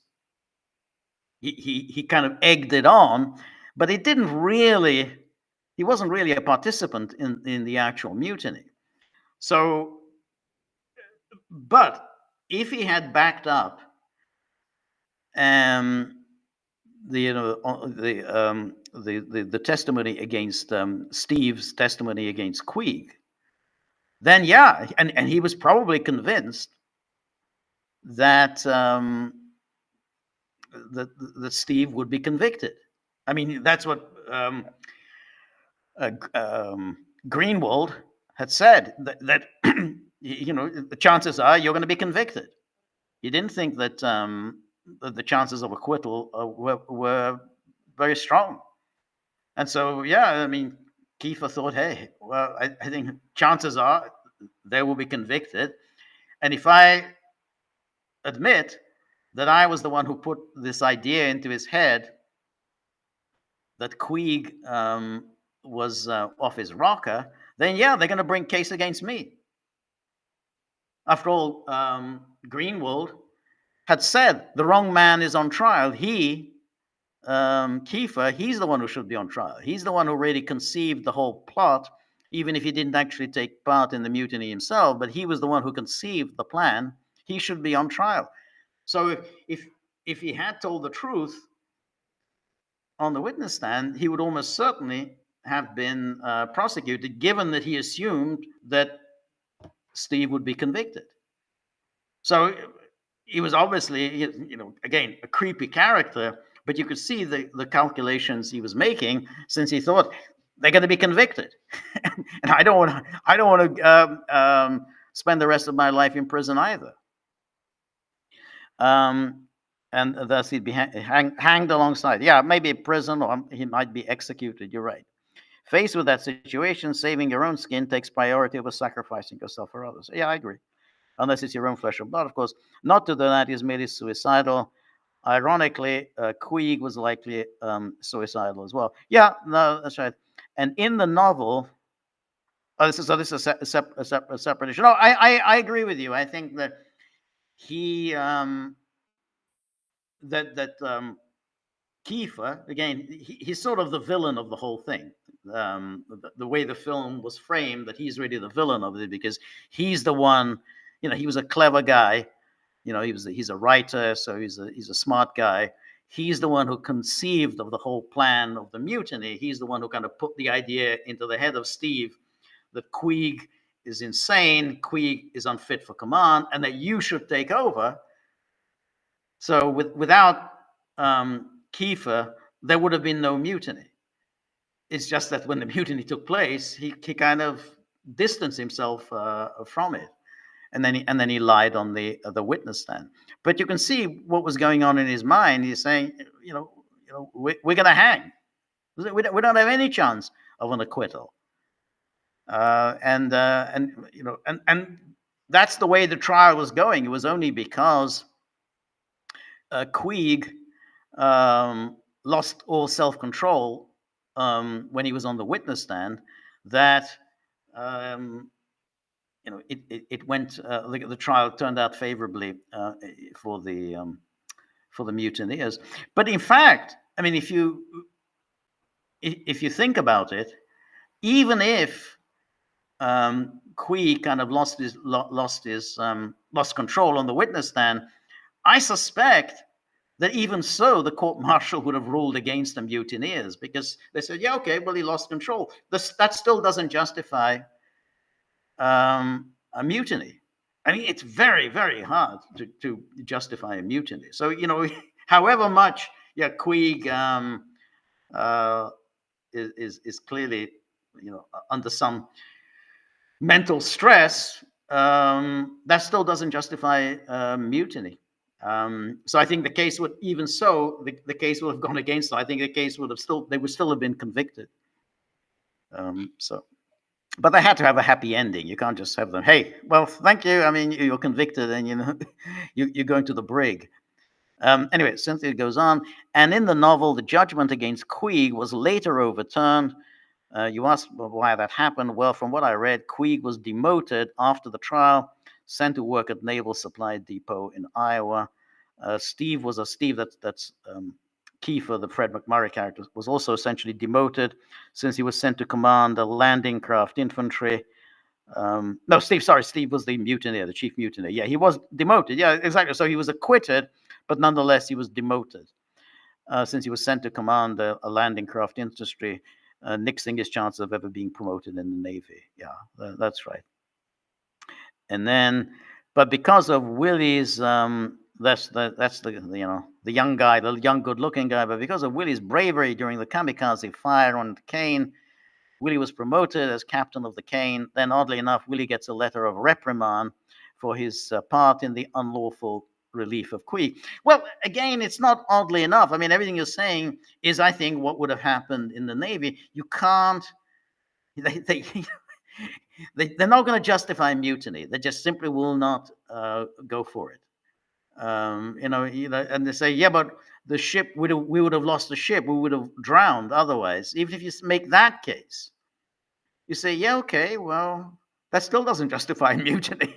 he kind of egged it on, but it didn't really. He wasn't really a participant in the actual mutiny. So, but if he had backed up um, the testimony against Steve's testimony against Queeg, then yeah, and he was probably convinced that that Steve would be convicted. I mean, that's what uh, Greenwald had said that the chances are you're going to be convicted. He didn't think that the chances of acquittal were very strong. And so, yeah, I mean, Kiefer thought, hey, well, I think chances are they will be convicted. And if I admit that I was the one who put this idea into his head that Queeg was off his rocker, then yeah, they're going to bring case against me. After all, Greenwald had said the wrong man is on trial. Kiefer, he's the one who should be on trial. He's the one who really conceived the whole plot, even if he didn't actually take part in the mutiny himself, but he was the one who conceived the plan. He should be on trial. So if he had told the truth on the witness stand, he would almost certainly have been prosecuted, given that he assumed that Steve would be convicted. So he was obviously, again, a creepy character, but you could see the calculations he was making, since he thought they're going to be convicted, and I don't want to spend the rest of my life in prison either. And thus he'd be hanged alongside. Yeah, maybe prison, or he might be executed. You're right. Faced with that situation, saving your own skin takes priority over sacrificing yourself for others. Yeah, I agree. Unless it's your own flesh and blood, of course. Not to do that is merely suicidal. Ironically, Queeg was likely suicidal as well. Yeah, no, that's right. And in the novel, this is a separate issue. No, I agree with you. I think that he Kiefer, again, he's sort of the villain of the whole thing. The way the film was framed, that he's really the villain of it, because he's the one. He was a clever guy. He's a writer, so he's a smart guy. He's the one who conceived of the whole plan of the mutiny. He's the one who kind of put the idea into the head of Steve that Queeg is insane, Queeg is unfit for command, and that you should take over. So without Kiefer, there would have been no mutiny. It's just that when the mutiny took place, he kind of distanced himself from it, and then he lied on the witness stand. But you can see what was going on in his mind. He's saying, we're going to hang. We don't have any chance of an acquittal. And that's the way the trial was going. It was only because Queeg lost all self-control when he was on the witness stand that it went. The trial turned out favorably for the mutineers. But in fact, I mean, if you think about it, even if Queeg kind of lost control on the witness stand, I suspect that even so, the court-martial would have ruled against the mutineers, because they said, yeah, okay, well, he lost control. That still doesn't justify a mutiny. I mean, it's very, very hard to justify a mutiny. So, however much, Queeg is clearly, under some mental stress, that still doesn't justify mutiny. So I think the case would, even so, the case would have gone against them. I think the case would have they would still have been convicted. But they had to have a happy ending. You can't just have them, hey, well, thank you. I mean, you're convicted, and you're going to the brig. Anyway, Cynthia goes on, and in the novel, the judgment against Queeg was later overturned. You asked why that happened. Well, from what I read, Queeg was demoted after the trial, sent to work at Naval Supply Depot in Iowa. Steve, that's key for the Fred McMurray character, was also essentially demoted since he was sent to command a landing craft infantry. No, Steve was the mutineer, the chief mutineer. Yeah, he was demoted. Yeah, exactly. So he was acquitted, but nonetheless, he was demoted since he was sent to command a landing craft industry, nixing his chance of ever being promoted in the Navy. Yeah, that's right. And then, but because of Willie's, that's the young guy, the young good-looking guy. But because of Willie's bravery during the kamikaze fire on Caine, Willie was promoted as captain of the Caine. Then, oddly enough, Willie gets a letter of reprimand for his part in the unlawful relief of Queeg. Well, again, it's not oddly enough. I mean, everything you're saying is, I think, what would have happened in the Navy. You can't. They they're not going to justify mutiny. They just simply will not go for it. And they say, yeah, but the ship we would have lost the ship. We would have drowned otherwise. Even if you make that case, you say, yeah, okay, well, that still doesn't justify mutiny.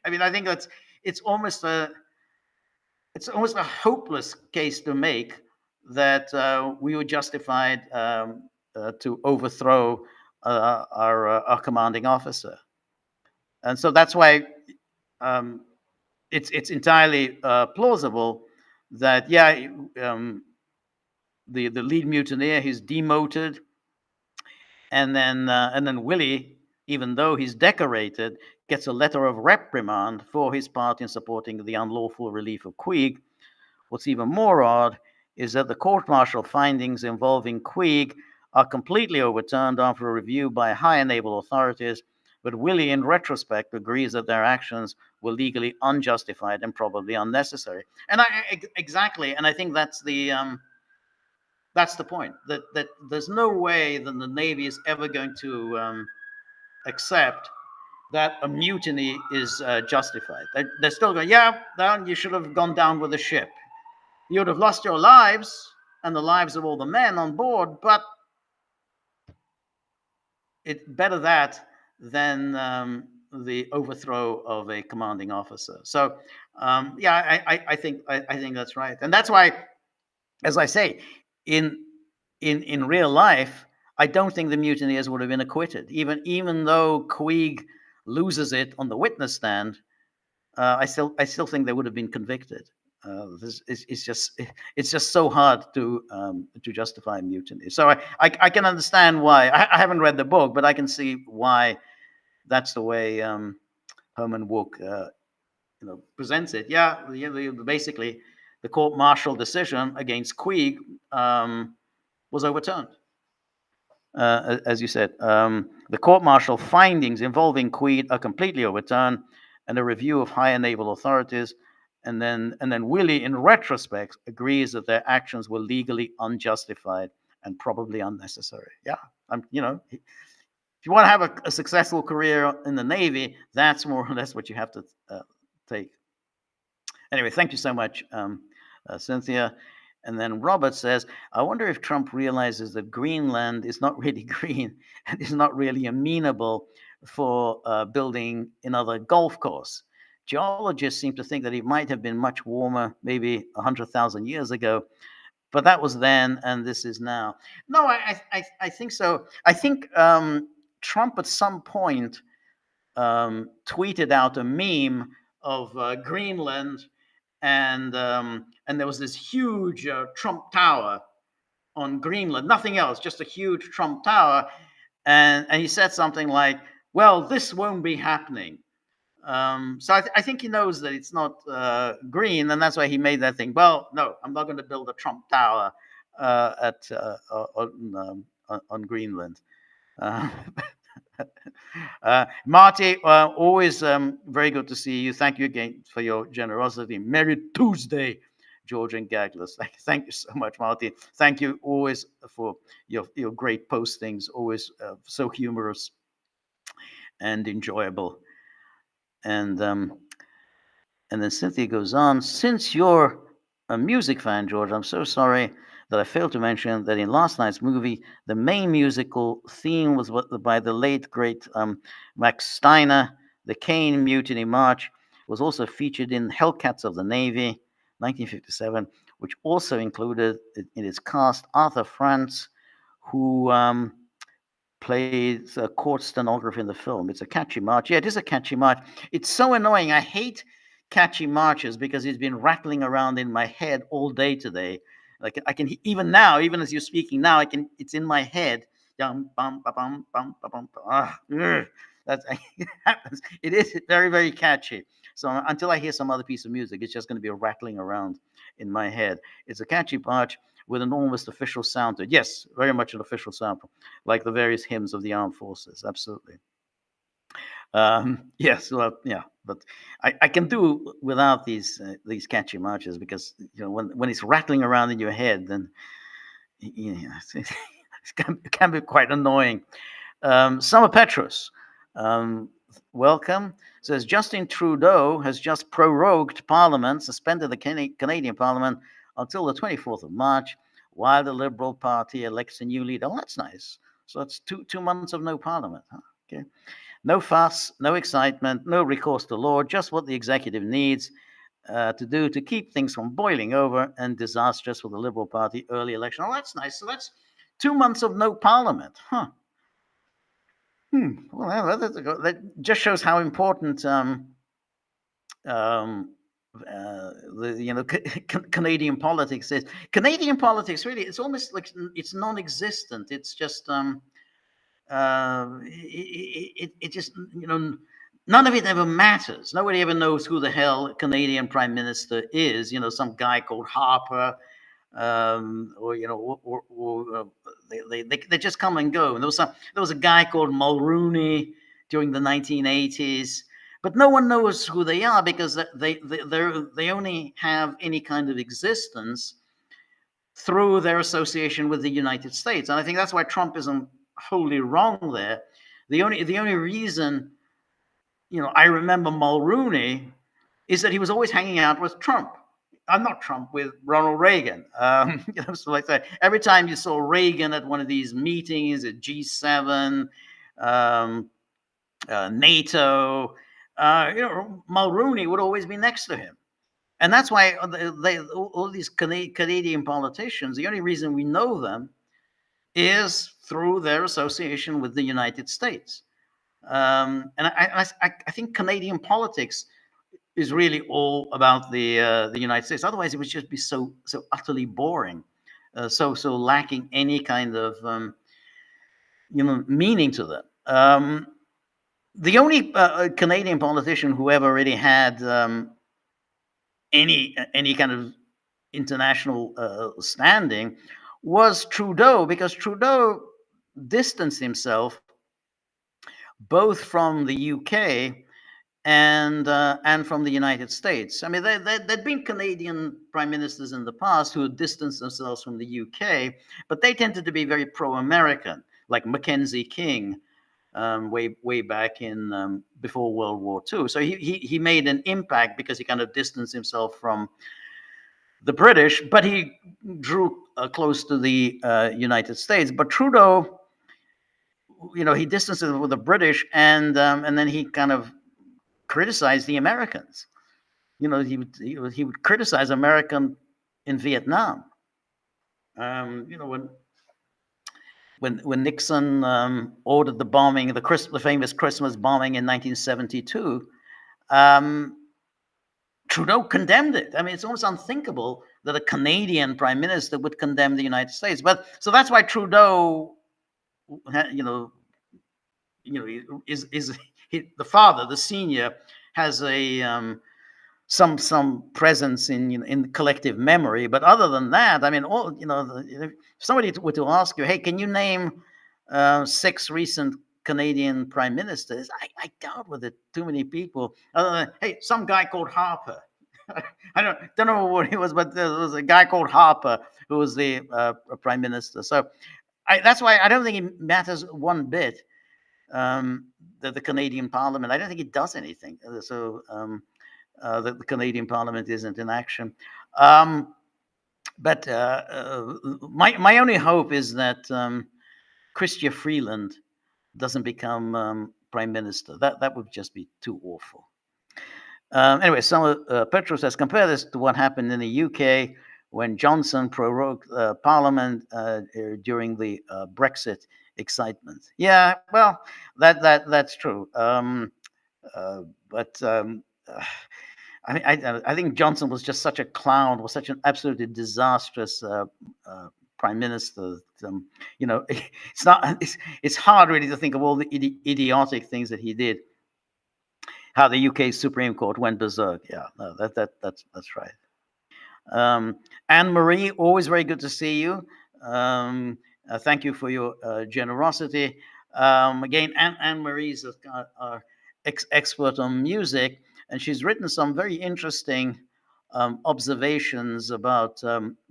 I think it's almost a hopeless case to make that we were justified to overthrow our commanding officer, and so that's why it's entirely plausible that the lead mutineer, he's demoted, and then Willie, even though he's decorated, gets a letter of reprimand for his part in supporting the unlawful relief of Queeg. What's even more odd is that the court-martial findings involving Queeg are completely overturned after a review by higher naval authorities, but Willie, in retrospect, agrees that their actions were legally unjustified and probably unnecessary. And exactly, and I think that's the point, that there's no way that the Navy is ever going to accept that a mutiny is justified. They're still going, yeah, you should have gone down with the ship. You would have lost your lives and the lives of all the men on board, but it's better that than the overthrow of a commanding officer. So, I think that's right, and that's why, as I say, in real life, I don't think the mutineers would have been acquitted, even though Queeg loses it on the witness stand. I still think they would have been convicted. It's just so hard to justify mutiny. So I can understand why. I haven't read the book, but I can see why that's the way Herman Wouk presents it. Yeah, basically the court-martial decision against Queeg was overturned. As you said, the court-martial findings involving Queeg are completely overturned, and a review of higher naval authorities. And then Willie, in retrospect, agrees that their actions were legally unjustified and probably unnecessary. Yeah, if you want to have a successful career in the Navy, that's more or less what you have to take. Anyway, thank you so much, Cynthia. And then Robert says, I wonder if Trump realizes that Greenland is not really green and is not really amenable for building another golf course. Geologists seem to think that it might have been much warmer, maybe 100,000 years ago, but that was then and this is now. No, I think so. I think Trump at some point tweeted out a meme of Greenland, and there was this huge Trump Tower on Greenland, nothing else, just a huge Trump Tower, and he said something like, well, this won't be happening. So I think he knows that it's not green, and that's why he made that thing. Well, no, I'm not going to build a Trump Tower on Greenland. Marty, always very good to see you. Thank you again for your generosity. Merry Tuesday, George and Gagglers. Thank you so much, Marty. Thank you always for your great postings, always so humorous and enjoyable. And then Cynthia goes on, since you're a music fan, George, I'm so sorry that I failed to mention that in last night's movie, the main musical theme was by the late, great Max Steiner. The Caine Mutiny March was also featured in Hellcats of the Navy, 1957, which also included in its cast Arthur France, who plays a court stenographer in the film. It's a catchy march. Yeah, it is a catchy march. It's so annoying. I hate catchy marches because it's been rattling around in my head all day today. Like I can even now, even as you're speaking now, I can. It's in my head. Bum, bum, ba, bum, bum, ba, bum, ba. That's it happens. It is very, very catchy. So until I hear some other piece of music, it's just going to be rattling around in my head. It's a catchy march with an almost official sound to it. Yes, very much an official sound, like the various hymns of the armed forces. Absolutely. Yes, well, yeah, but I can do without these catchy marches because when it's rattling around in your head, then it can be quite annoying. Summer Petrus, um, welcome. Says Justin Trudeau has just prorogued Parliament, suspended the Canadian Parliament until the 24th of March, while the Liberal Party elects a new leader. Oh, that's nice. So it's 2 months of no Parliament. Huh? Okay. No fuss, no excitement, no recourse to law, just what the executive needs to do to keep things from boiling over and disastrous for the Liberal Party early election. Oh, that's nice. So that's 2 months of no Parliament. Huh. Well, that just shows how important um, Canadian politics is. Canadian politics really, it's almost like it's non-existent. It's just it just none of it ever matters. Nobody ever knows who the hell Canadian Prime Minister is. Some guy called Harper, or they just come and go. And there was a guy called Mulrooney during the 1980s, but no one knows who they are because they only have any kind of existence through their association with the United States. And I think that's why Trump isn't wholly wrong there. The only reason I remember Mulrooney is that he was always hanging out with Trump. I'm not Trump, with Ronald Reagan. So like that, every time you saw Reagan at one of these meetings at G7, NATO, Mulrooney would always be next to him. And that's why all these Canadian politicians, the only reason we know them is through their association with the United States. And I think Canadian politics is really all about the United States. Otherwise, it would just be so utterly boring, so lacking any kind of meaning to them. The only Canadian politician who ever really had any kind of international standing was Trudeau, because Trudeau distanced himself both from the UK and from the United States. I mean, there'd been Canadian prime ministers in the past who had distanced themselves from the UK, but they tended to be very pro-American, like Mackenzie King, way back in before World War II. So he made an impact because he kind of distanced himself from the British, but he drew close to the United States. But Trudeau, he distanced himself with the British, and then he kind of criticized the Americans. He would criticize American in Vietnam. When Nixon ordered the bombing, the famous Christmas bombing in 1972, Trudeau condemned it. I mean, it's almost unthinkable that a Canadian prime minister would condemn the United States. But so that's why Trudeau, is the father, the senior, has a some presence in collective memory. But other than that, I mean, if somebody were to ask you, hey, can you name 6 recent Canadian prime ministers? I doubt whether too many people. Hey, some guy called Harper. I don't know what he was, but there was a guy called Harper who was the prime minister. So that's why I don't think it matters one bit that the Canadian Parliament. I don't think it does anything. So that the Canadian Parliament isn't in action. But my only hope is that Chrystia Freeland doesn't become prime minister. That would just be too awful. Anyway, Petro says, compare this to what happened in the UK when Johnson prorogued Parliament during the Brexit excitement. Yeah, well, that's true. But I think Johnson was just such a clown, was such an absolutely disastrous prime minister. It's not. It's hard really to think of all the idiotic things that he did. How the UK Supreme Court went berserk. Yeah, no, that's right. Anne Marie, always very good to see you. Thank you for your generosity. Again, Anne Marie's our expert on music, and she's written some very interesting observations about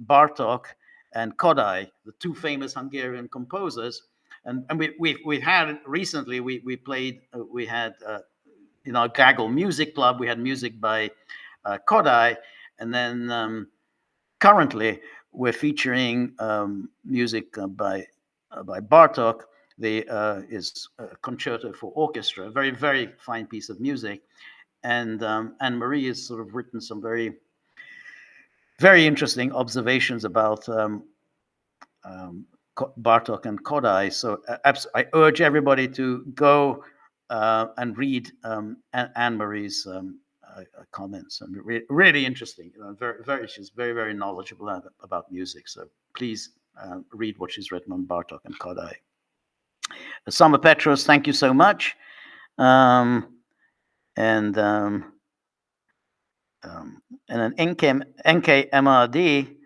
Bartók and Kodály, the two famous Hungarian composers. And we've had recently we played we had in our Gaggle music club we had music by Kodály, and then currently we're featuring music by Bartók. His concerto for orchestra, a very, very fine piece of music. And Anne Marie has sort of written some very, very interesting observations about Bartók and Kodály. So I urge everybody to go and read Anne Marie's comments. And really interesting. She's very, very knowledgeable about music. So please read what she's written on Bartók and Kodály. Summer Petros, thank you so much. And then NKMRD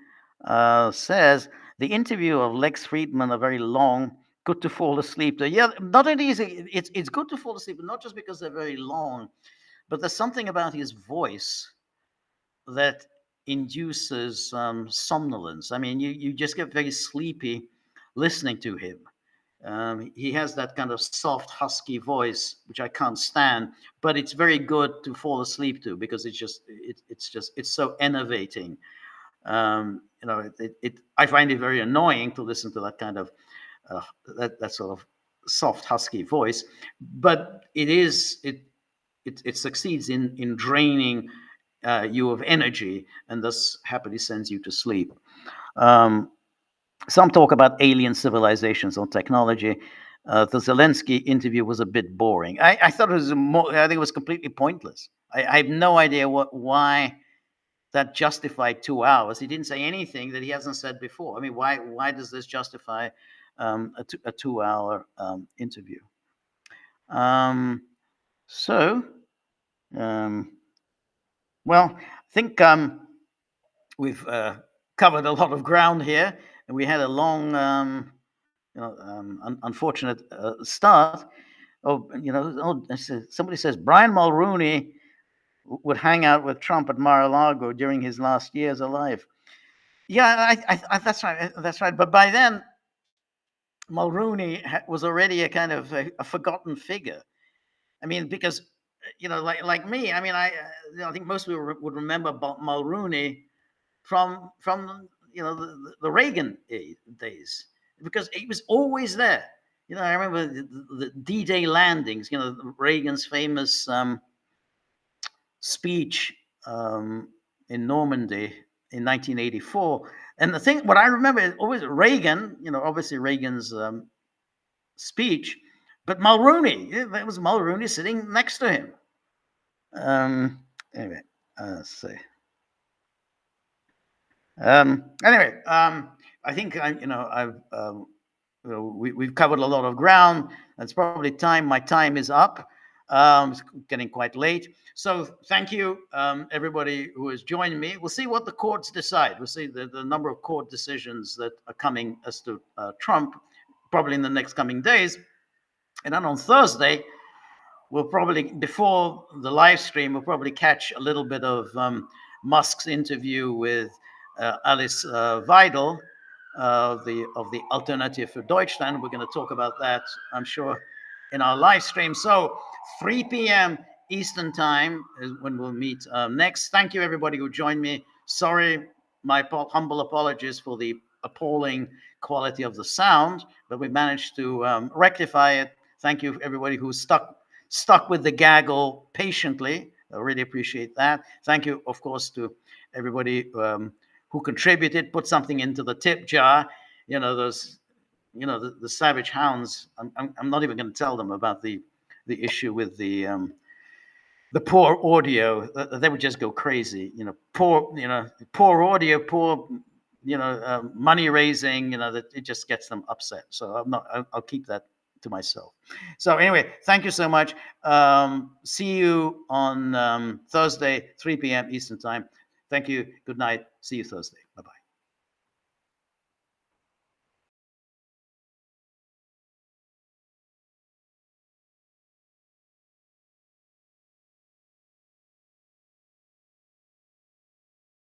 says the interview of Lex Friedman are very long. Good to fall asleep to. Yeah, not only is it's good to fall asleep, but not just because they're very long, but there's something about his voice that induces somnolence. I mean, you just get very sleepy listening to him. He has that kind of soft, husky voice, which I can't stand, but it's very good to fall asleep to because it's so enervating. I find it very annoying to listen to that kind of that sort of soft, husky voice, but it succeeds in draining you of energy and thus happily sends you to sleep. Some talk about alien civilizations or technology. The Zelensky interview was a bit boring. I thought it was I think it was completely pointless. I have no idea why that justified 2 hours. He didn't say anything that he hasn't said before. I mean, why does this justify a 2-hour interview? Well, I think we've covered a lot of ground here, and we had a long, unfortunate start. Somebody says Brian Mulroney would hang out with Trump at Mar-a-Lago during his last years alive. Yeah, that's right. That's right. But by then, Mulroney was already a kind of a forgotten figure. I mean, because like me, I mean, I think most people would remember Mulroney from the Reagan days because he was always there. I remember the D-Day landings. Reagan's famous speech in Normandy in 1984. And what I remember is always Reagan. Obviously Reagan's speech, but Mulroney. That was Mulroney sitting next to him. Anyway, let's see. Anyway, I think we've covered a lot of ground. It's probably time. My time is up. It's getting quite late. So thank you, everybody who has joined me. We'll see what the courts decide. We'll see the number of court decisions that are coming as to Trump, probably in the next coming days. And then on Thursday, we'll probably, before the live stream, we'll probably catch a little bit of Musk's interview with Alice Weidel of the Alternative for Deutschland. We're going to talk about that, I'm sure, in our live stream. So 3 p.m. Eastern time is when we'll meet next. Thank you, everybody who joined me. Sorry, my humble apologies for the appalling quality of the sound, but we managed to rectify it. Thank you, everybody who stuck stuck with the gaggle patiently. I really appreciate that. Thank you, of course, to everybody who contributed, put something into the tip jar. Those, the savage hounds. I'm not even going to tell them about the issue with the poor audio. They would just go crazy. Poor audio, poor money raising. That it just gets them upset. So I'll keep that to myself. So anyway, thank you so much. See you on Thursday, 3 p.m. Eastern time. Thank you. Good night. See you Thursday. Bye bye.